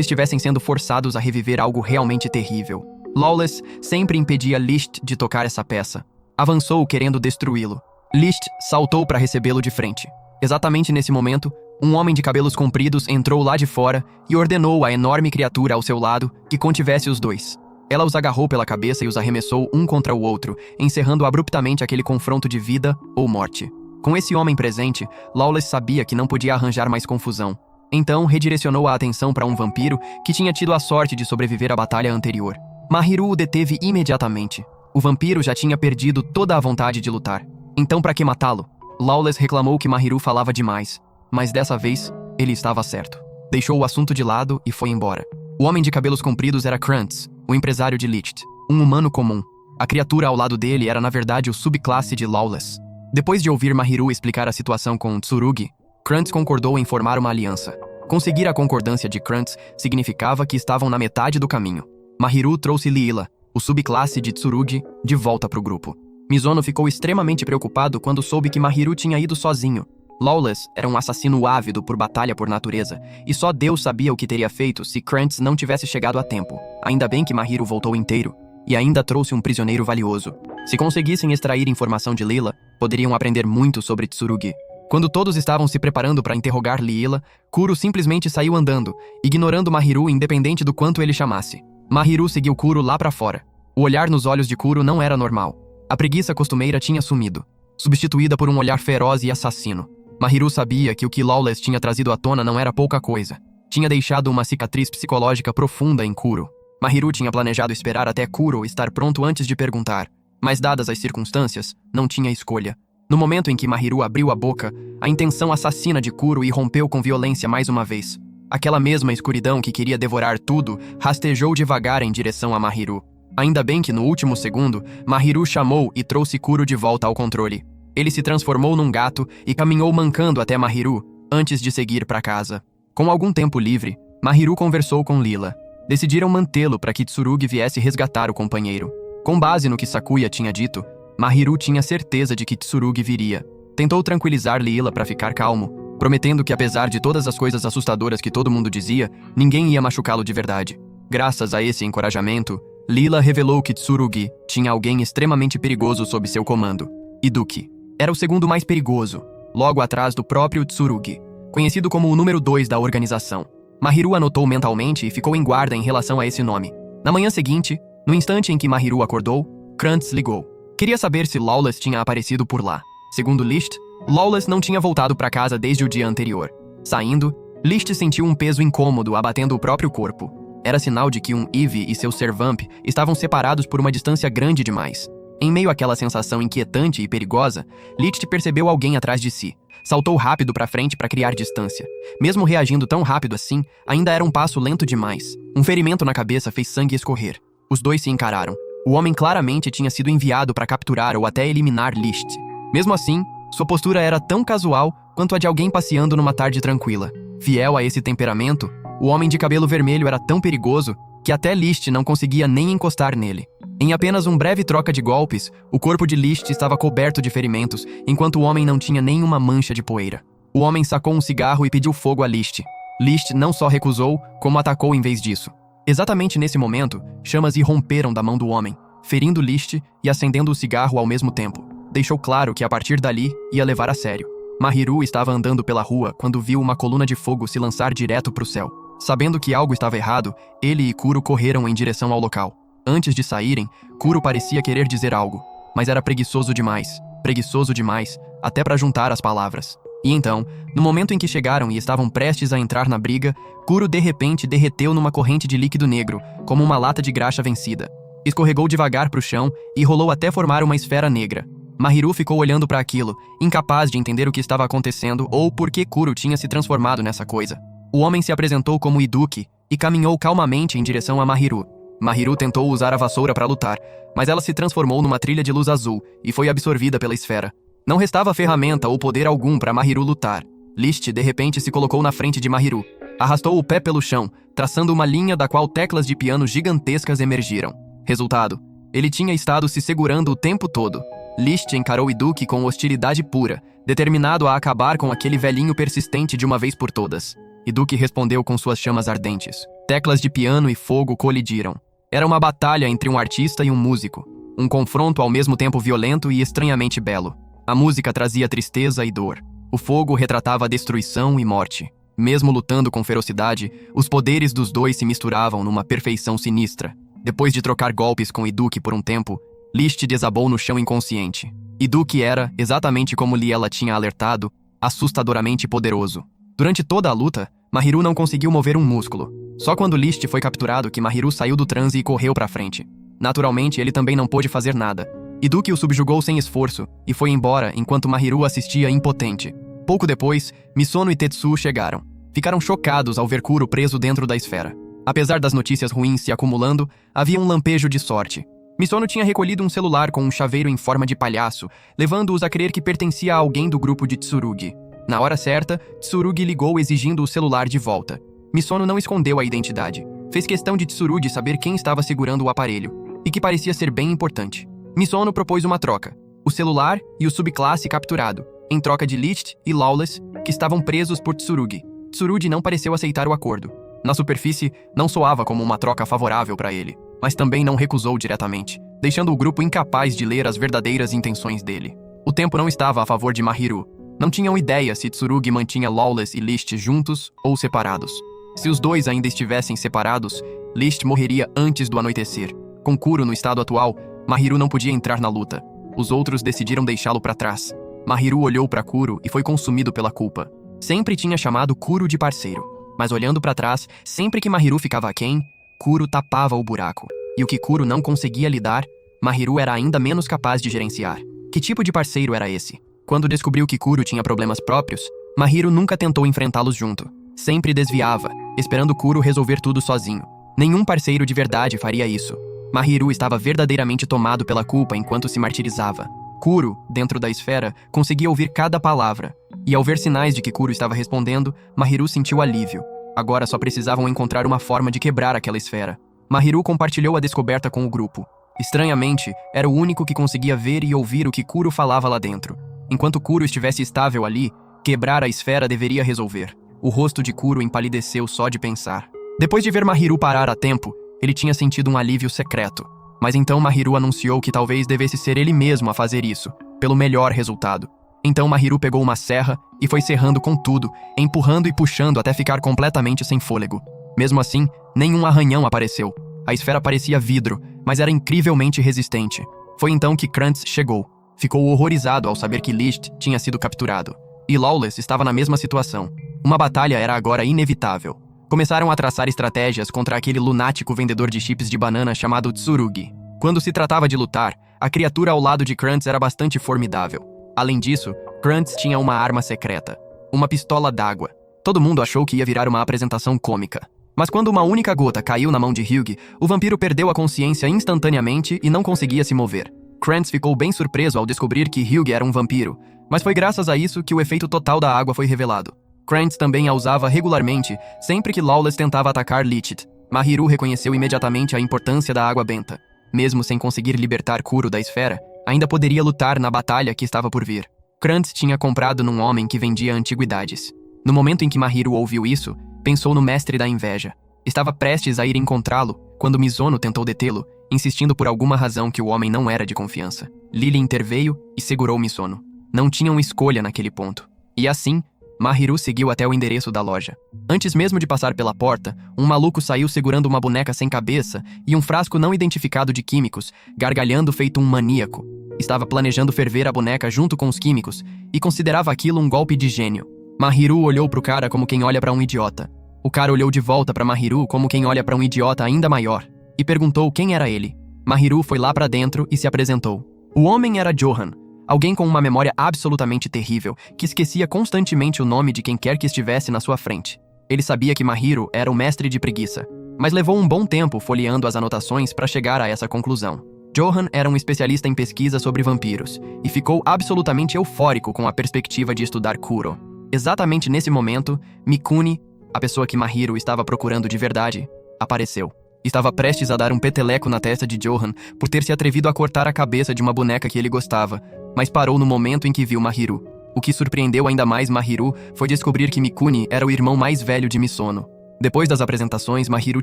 estivessem sendo forçados a reviver algo realmente terrível. Lawless sempre impedia Licht de tocar essa peça. Avançou querendo destruí-lo. Licht saltou para recebê-lo de frente. Exatamente nesse momento, um homem de cabelos compridos entrou lá de fora e ordenou à enorme criatura ao seu lado que contivesse os dois. Ela os agarrou pela cabeça e os arremessou um contra o outro, encerrando abruptamente aquele confronto de vida ou morte. Com esse homem presente, Lawless sabia que não podia arranjar mais confusão. Então, redirecionou a atenção para um vampiro que tinha tido a sorte de sobreviver à batalha anterior. Mahiru o deteve imediatamente. O vampiro já tinha perdido toda a vontade de lutar. Então, para que matá-lo? Lawless reclamou que Mahiru falava demais, mas dessa vez, ele estava certo. Deixou o assunto de lado e foi embora. O homem de cabelos compridos era Krantz, o empresário de Licht, um humano comum. A criatura ao lado dele era na verdade o subclasse de Lawless. Depois de ouvir Mahiru explicar a situação com Tsurugi, Krantz concordou em formar uma aliança. Conseguir a concordância de Krantz significava que estavam na metade do caminho. Mahiru trouxe Lila, o subclasse de Tsurugi, de volta para o grupo. Mizono ficou extremamente preocupado quando soube que Mahiru tinha ido sozinho. Lawless era um assassino ávido por batalha por natureza, e só Deus sabia o que teria feito se Krantz não tivesse chegado a tempo. Ainda bem que Mahiru voltou inteiro, e ainda trouxe um prisioneiro valioso. Se conseguissem extrair informação de Lila, poderiam aprender muito sobre Tsurugi. Quando todos estavam se preparando para interrogar Leela, Kuro simplesmente saiu andando, ignorando Mahiru independente do quanto ele chamasse. Mahiru seguiu Kuro lá para fora. O olhar nos olhos de Kuro não era normal. A preguiça costumeira tinha sumido, substituída por um olhar feroz e assassino. Mahiru sabia que o que Lawless tinha trazido à tona não era pouca coisa. Tinha deixado uma cicatriz psicológica profunda em Kuro. Mahiru tinha planejado esperar até Kuro estar pronto antes de perguntar, mas dadas as circunstâncias, não tinha escolha. No momento em que Mahiru abriu a boca, a intenção assassina de Kuro irrompeu com violência mais uma vez. Aquela mesma escuridão que queria devorar tudo rastejou devagar em direção a Mahiru. Ainda bem que no último segundo, Mahiru chamou e trouxe Kuro de volta ao controle. Ele se transformou num gato e caminhou mancando até Mahiru, antes de seguir para casa. Com algum tempo livre, Mahiru conversou com Leela. Decidiram mantê-lo para que Tsurugi viesse resgatar o companheiro. Com base no que Sakuya tinha dito, Mahiru tinha certeza de que Tsurugi viria. Tentou tranquilizar Leela para ficar calmo, prometendo que apesar de todas as coisas assustadoras que todo mundo dizia, ninguém ia machucá-lo de verdade. Graças a esse encorajamento, Leela revelou que Tsurugi tinha alguém extremamente perigoso sob seu comando. Iduki. Era o segundo mais perigoso, logo atrás do próprio Tsurugi, conhecido como o número 2 da organização. Mahiru anotou mentalmente e ficou em guarda em relação a esse nome. Na manhã seguinte, no instante em que Mahiru acordou, Krantz ligou. Queria saber se Lawless tinha aparecido por lá. Segundo Liszt, Lawless não tinha voltado para casa desde o dia anterior. Saindo, Liszt sentiu um peso incômodo abatendo o próprio corpo. Era sinal de que Eve e seu Servamp estavam separados por uma distância grande demais. Em meio àquela sensação inquietante e perigosa, Liszt percebeu alguém atrás de si. Saltou rápido para frente para criar distância. Mesmo reagindo tão rápido assim, ainda era um passo lento demais. Um ferimento na cabeça fez sangue escorrer. Os dois se encararam. O homem claramente tinha sido enviado para capturar ou até eliminar Liszt. Mesmo assim, sua postura era tão casual quanto a de alguém passeando numa tarde tranquila. Fiel a esse temperamento, o homem de cabelo vermelho era tão perigoso que até Liszt não conseguia nem encostar nele. Em apenas um breve troca de golpes, o corpo de Liszt estava coberto de ferimentos, enquanto o homem não tinha nenhuma mancha de poeira. O homem sacou um cigarro e pediu fogo a Liszt. Liszt não só recusou, como atacou em vez disso. Exatamente nesse momento, chamas irromperam da mão do homem, ferindo Liszt e acendendo o cigarro ao mesmo tempo. Deixou claro que a partir dali ia levar a sério. Mahiru estava andando pela rua quando viu uma coluna de fogo se lançar direto para o céu. Sabendo que algo estava errado, ele e Kuro correram em direção ao local. Antes de saírem, Kuro parecia querer dizer algo, mas era preguiçoso demais, até para juntar as palavras. E então, no momento em que chegaram e estavam prestes a entrar na briga, Kuro de repente derreteu numa corrente de líquido negro, como uma lata de graxa vencida. Escorregou devagar para o chão e rolou até formar uma esfera negra. Mahiru ficou olhando para aquilo, incapaz de entender o que estava acontecendo ou por que Kuro tinha se transformado nessa coisa. O homem se apresentou como Iduki e caminhou calmamente em direção a Mahiru. Mahiru tentou usar a vassoura para lutar, mas ela se transformou numa trilha de luz azul e foi absorvida pela esfera. Não restava ferramenta ou poder algum para Mahiru lutar. Liszt de repente se colocou na frente de Mahiru. Arrastou o pé pelo chão, traçando uma linha da qual teclas de piano gigantescas emergiram. Resultado, ele tinha estado se segurando o tempo todo. Liszt encarou Iduki com hostilidade pura, determinado a acabar com aquele velhinho persistente de uma vez por todas. Iduki respondeu com suas chamas ardentes. Teclas de piano e fogo colidiram. Era uma batalha entre um artista e um músico. Um confronto ao mesmo tempo violento e estranhamente belo. A música trazia tristeza e dor. O fogo retratava destruição e morte. Mesmo lutando com ferocidade, os poderes dos dois se misturavam numa perfeição sinistra. Depois de trocar golpes com Iduki por um tempo, Liszt desabou no chão inconsciente. Iduki era, exatamente como Leela tinha alertado, assustadoramente poderoso. Durante toda a luta, Mahiru não conseguiu mover um músculo. Só quando Liszt foi capturado que Mahiru saiu do transe e correu para frente. Naturalmente, ele também não pôde fazer nada. Iduki o subjugou sem esforço e foi embora enquanto Mahiru assistia impotente. Pouco depois, Misono e Tetsu chegaram. Ficaram chocados ao ver Kuro preso dentro da esfera. Apesar das notícias ruins se acumulando, havia um lampejo de sorte. Misono tinha recolhido um celular com um chaveiro em forma de palhaço, levando-os a crer que pertencia a alguém do grupo de Tsurugi. Na hora certa, Tsurugi ligou exigindo o celular de volta. Misono não escondeu a identidade. Fez questão de Tsurugi saber quem estava segurando o aparelho, e que parecia ser bem importante. Misono propôs uma troca. O celular e o subclasse capturado, em troca de Liszt e Lawless, que estavam presos por Tsurugi. Tsurugi não pareceu aceitar o acordo. Na superfície, não soava como uma troca favorável para ele, mas também não recusou diretamente, deixando o grupo incapaz de ler as verdadeiras intenções dele. O tempo não estava a favor de Mahiru. Não tinham ideia se Tsurugi mantinha Lawless e List juntos ou separados. Se os dois ainda estivessem separados, List morreria antes do anoitecer. Com Kuro no estado atual, Mahiru não podia entrar na luta. Os outros decidiram deixá-lo para trás. Mahiru olhou para Kuro e foi consumido pela culpa. Sempre tinha chamado Kuro de parceiro, mas olhando para trás, sempre que Mahiru ficava aquém, Kuro tapava o buraco. E o que Kuro não conseguia lidar, Mahiru era ainda menos capaz de gerenciar. Que tipo de parceiro era esse? Quando descobriu que Kuro tinha problemas próprios, Mahiru nunca tentou enfrentá-los junto. Sempre desviava, esperando Kuro resolver tudo sozinho. Nenhum parceiro de verdade faria isso. Mahiru estava verdadeiramente tomado pela culpa enquanto se martirizava. Kuro, dentro da esfera, conseguia ouvir cada palavra. E ao ver sinais de que Kuro estava respondendo, Mahiru sentiu alívio. Agora só precisavam encontrar uma forma de quebrar aquela esfera. Mahiru compartilhou a descoberta com o grupo. Estranhamente, era o único que conseguia ver e ouvir o que Kuro falava lá dentro. Enquanto Kuro estivesse estável ali, quebrar a esfera deveria resolver. O rosto de Kuro empalideceu só de pensar. Depois de ver Mahiru parar a tempo, ele tinha sentido um alívio secreto. Mas então Mahiru anunciou que talvez devesse ser ele mesmo a fazer isso, pelo melhor resultado. Então Mahiru pegou uma serra e foi serrando com tudo, empurrando e puxando até ficar completamente sem fôlego. Mesmo assim, nenhum arranhão apareceu. A esfera parecia vidro, mas era incrivelmente resistente. Foi então que Krantz chegou. Ficou horrorizado ao saber que List tinha sido capturado. E Lawless estava na mesma situação. Uma batalha era agora inevitável. Começaram a traçar estratégias contra aquele lunático vendedor de chips de banana chamado Tsurugi. Quando se tratava de lutar, a criatura ao lado de Krantz era bastante formidável. Além disso, Krantz tinha uma arma secreta. Uma pistola d'água. Todo mundo achou que ia virar uma apresentação cômica. Mas quando uma única gota caiu na mão de Hyugi, o vampiro perdeu a consciência instantaneamente e não conseguia se mover. Krantz ficou bem surpreso ao descobrir que Hyugi era um vampiro, mas foi graças a isso que o efeito total da água foi revelado. Krantz também a usava regularmente, sempre que Lawless tentava atacar Lichit. Mahiru reconheceu imediatamente a importância da água benta. Mesmo sem conseguir libertar Kuro da esfera, ainda poderia lutar na batalha que estava por vir. Krantz tinha comprado num homem que vendia antiguidades. No momento em que Mahiru ouviu isso, pensou no mestre da inveja. Estava prestes a ir encontrá-lo, quando Misono tentou detê-lo, insistindo por alguma razão que o homem não era de confiança. Lily interveio e segurou Misono. Não tinham escolha naquele ponto. E assim, Mahiru seguiu até o endereço da loja. Antes mesmo de passar pela porta, um maluco saiu segurando uma boneca sem cabeça e um frasco não identificado de químicos, gargalhando feito um maníaco. Estava planejando ferver a boneca junto com os químicos e considerava aquilo um golpe de gênio. Mahiru olhou pro cara como quem olha para um idiota. O cara olhou de volta para Mahiru como quem olha para um idiota ainda maior e perguntou quem era ele. Mahiru foi lá para dentro e se apresentou. O homem era Johan, alguém com uma memória absolutamente terrível, que esquecia constantemente o nome de quem quer que estivesse na sua frente. Ele sabia que Mahiru era o mestre de preguiça, mas levou um bom tempo folheando as anotações para chegar a essa conclusão. Johan era um especialista em pesquisa sobre vampiros e ficou absolutamente eufórico com a perspectiva de estudar Kuro. Exatamente nesse momento, Mikuni, a pessoa que Mahiru estava procurando de verdade, apareceu. Estava prestes a dar um peteleco na testa de Johan por ter se atrevido a cortar a cabeça de uma boneca que ele gostava, mas parou no momento em que viu Mahiru. O que surpreendeu ainda mais Mahiru foi descobrir que Mikuni era o irmão mais velho de Misono. Depois das apresentações, Mahiru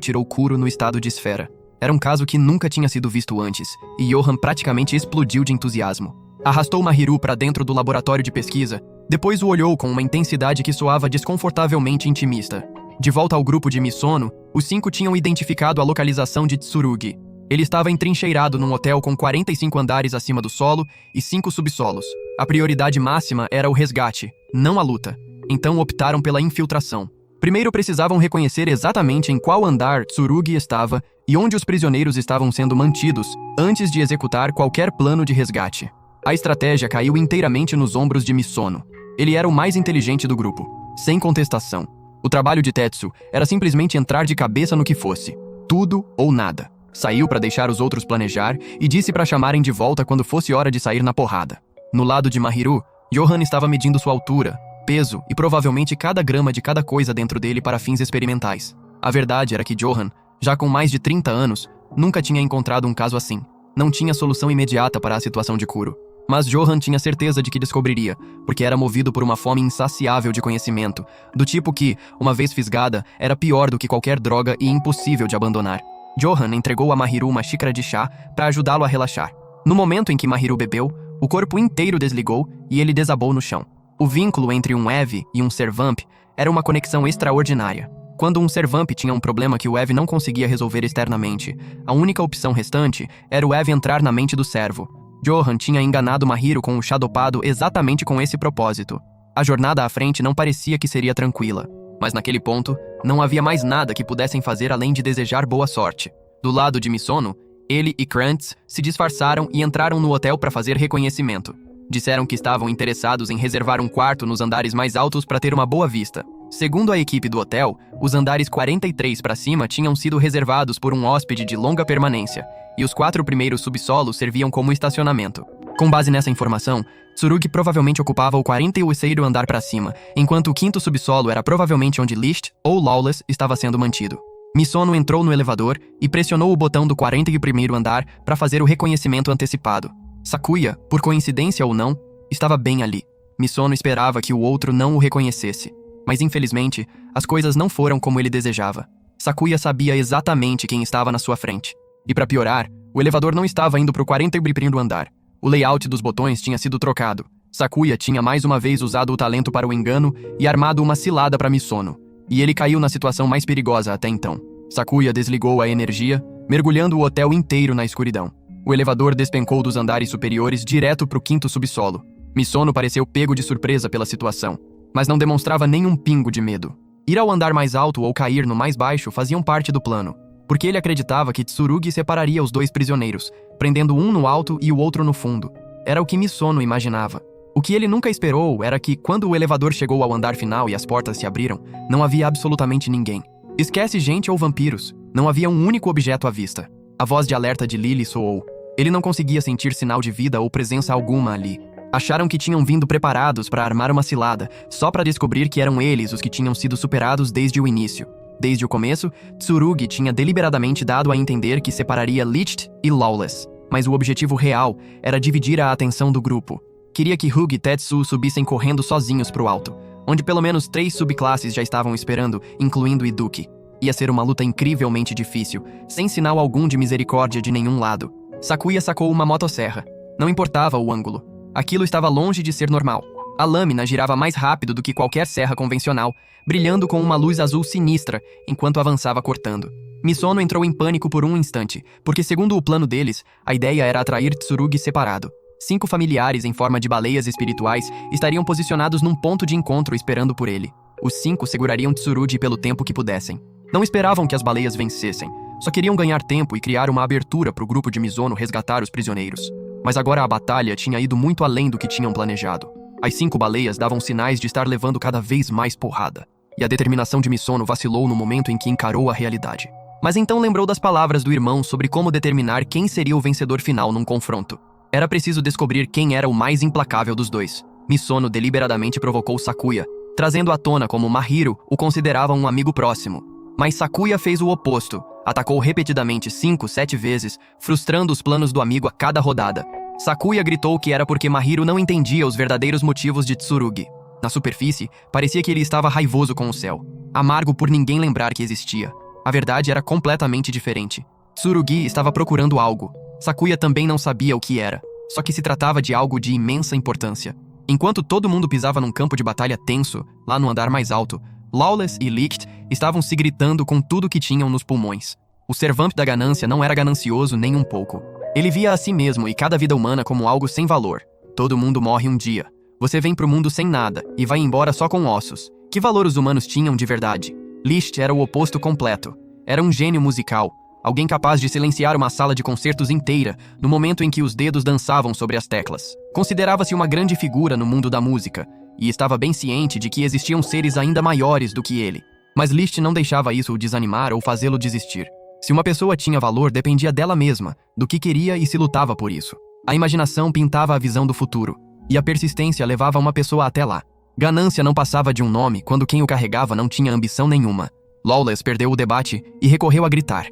tirou Kuro no estado de esfera. Era um caso que nunca tinha sido visto antes, e Johan praticamente explodiu de entusiasmo. Arrastou Mahiru para dentro do laboratório de pesquisa, depois o olhou com uma intensidade que soava desconfortavelmente intimista. De volta ao grupo de Misono, os 5 tinham identificado a localização de Tsurugi. Ele estava entrincheirado num hotel com 45 andares acima do solo e 5 subsolos. A prioridade máxima era o resgate, não a luta. Então optaram pela infiltração. Primeiro precisavam reconhecer exatamente em qual andar Tsurugi estava e onde os prisioneiros estavam sendo mantidos, antes de executar qualquer plano de resgate. A estratégia caiu inteiramente nos ombros de Misono. Ele era o mais inteligente do grupo, sem contestação. O trabalho de Tetsu era simplesmente entrar de cabeça no que fosse. Tudo ou nada. Saiu para deixar os outros planejar e disse para chamarem de volta quando fosse hora de sair na porrada. No lado de Mahiru, Johan estava medindo sua altura, peso e provavelmente cada grama de cada coisa dentro dele para fins experimentais. A verdade era que Johan, já com mais de 30 anos, nunca tinha encontrado um caso assim. Não tinha solução imediata para a situação de Kuro. Mas Johan tinha certeza de que descobriria, porque era movido por uma fome insaciável de conhecimento, do tipo que, uma vez fisgada, era pior do que qualquer droga e impossível de abandonar. Johan entregou a Mahiru uma xícara de chá para ajudá-lo a relaxar. No momento em que Mahiru bebeu, o corpo inteiro desligou e ele desabou no chão. O vínculo entre um EV e um Servamp era uma conexão extraordinária. Quando um Servamp tinha um problema que o EV não conseguia resolver externamente, a única opção restante era o EV entrar na mente do servo. Johan tinha enganado Mahiro com o Shadowpado exatamente com esse propósito. A jornada à frente não parecia que seria tranquila, mas naquele ponto, não havia mais nada que pudessem fazer além de desejar boa sorte. Do lado de Misono, ele e Krantz se disfarçaram e entraram no hotel para fazer reconhecimento. Disseram que estavam interessados em reservar um quarto nos andares mais altos para ter uma boa vista. Segundo a equipe do hotel, os andares 43 para cima tinham sido reservados por um hóspede de longa permanência, e os 4 primeiros subsolos serviam como estacionamento. Com base nessa informação, Tsurugi provavelmente ocupava o 43º andar para cima, enquanto o 5º subsolo era provavelmente onde Lisht ou Lawless estava sendo mantido. Misono entrou no elevador e pressionou o botão do 41º andar para fazer o reconhecimento antecipado. Sakuya, por coincidência ou não, estava bem ali. Misono esperava que o outro não o reconhecesse. Mas infelizmente, as coisas não foram como ele desejava. Sakuya sabia exatamente quem estava na sua frente. E para piorar, o elevador não estava indo para o 41º andar. O layout dos botões tinha sido trocado. Sakuya tinha mais uma vez usado o talento para o engano e armado uma cilada para Misono. E ele caiu na situação mais perigosa até então. Sakuya desligou a energia, mergulhando o hotel inteiro na escuridão. O elevador despencou dos andares superiores direto para o 5º subsolo. Misono pareceu pego de surpresa pela situação, mas não demonstrava nenhum pingo de medo. Ir ao andar mais alto ou cair no mais baixo faziam parte do plano, porque ele acreditava que Tsurugi separaria os 2 prisioneiros, prendendo um no alto e o outro no fundo. Era o que Misono imaginava. O que ele nunca esperou era que, quando o elevador chegou ao andar final e as portas se abriram, não havia absolutamente ninguém. Esquece gente ou vampiros. Não havia um único objeto à vista. A voz de alerta de Lily soou. Ele não conseguia sentir sinal de vida ou presença alguma ali. Acharam que tinham vindo preparados para armar uma cilada, só para descobrir que eram eles os que tinham sido superados desde o início. Desde o começo, Tsurugi tinha deliberadamente dado a entender que separaria Licht e Lawless, mas o objetivo real era dividir a atenção do grupo. Queria que Hug e Tetsu subissem correndo sozinhos para o alto, onde pelo menos 3 subclasses já estavam esperando, incluindo Iduki. Ia ser uma luta incrivelmente difícil, sem sinal algum de misericórdia de nenhum lado. Sakuya sacou uma motosserra. Não importava o ângulo. Aquilo estava longe de ser normal. A lâmina girava mais rápido do que qualquer serra convencional, brilhando com uma luz azul sinistra enquanto avançava cortando. Misono entrou em pânico por um instante, porque segundo o plano deles, a ideia era atrair Tsurugi separado. 5 familiares em forma de baleias espirituais estariam posicionados num ponto de encontro esperando por ele. Os 5 segurariam Tsurugi pelo tempo que pudessem. Não esperavam que as baleias vencessem, só queriam ganhar tempo e criar uma abertura para o grupo de Misono resgatar os prisioneiros. Mas agora a batalha tinha ido muito além do que tinham planejado. As 5 baleias davam sinais de estar levando cada vez mais porrada. E a determinação de Misono vacilou no momento em que encarou a realidade. Mas então lembrou das palavras do irmão sobre como determinar quem seria o vencedor final num confronto. Era preciso descobrir quem era o mais implacável dos 2. Misono deliberadamente provocou Sakuya, trazendo à tona como Mahiro o considerava um amigo próximo. Mas Sakuya fez o oposto. Atacou repetidamente 5, 7 vezes, frustrando os planos do amigo a cada rodada. Sakuya gritou que era porque Mahiro não entendia os verdadeiros motivos de Tsurugi. Na superfície, parecia que ele estava raivoso com o céu, amargo por ninguém lembrar que existia. A verdade era completamente diferente. Tsurugi estava procurando algo. Sakuya também não sabia o que era, só que se tratava de algo de imensa importância. Enquanto todo mundo pisava num campo de batalha tenso, lá no andar mais alto, Lawless e Licht estavam se gritando com tudo que tinham nos pulmões. O Servamp da ganância não era ganancioso nem um pouco. Ele via a si mesmo e cada vida humana como algo sem valor. Todo mundo morre um dia. Você vem pro mundo sem nada e vai embora só com ossos. Que valor os humanos tinham de verdade? Licht era o oposto completo. Era um gênio musical. Alguém capaz de silenciar uma sala de concertos inteira no momento em que os dedos dançavam sobre as teclas. Considerava-se uma grande figura no mundo da música, e estava bem ciente de que existiam seres ainda maiores do que ele. Mas Licht não deixava isso o desanimar ou fazê-lo desistir. Se uma pessoa tinha valor, dependia dela mesma, do que queria e se lutava por isso. A imaginação pintava a visão do futuro, e a persistência levava uma pessoa até lá. Ganância não passava de um nome quando quem o carregava não tinha ambição nenhuma. Lawless perdeu o debate e recorreu a gritar.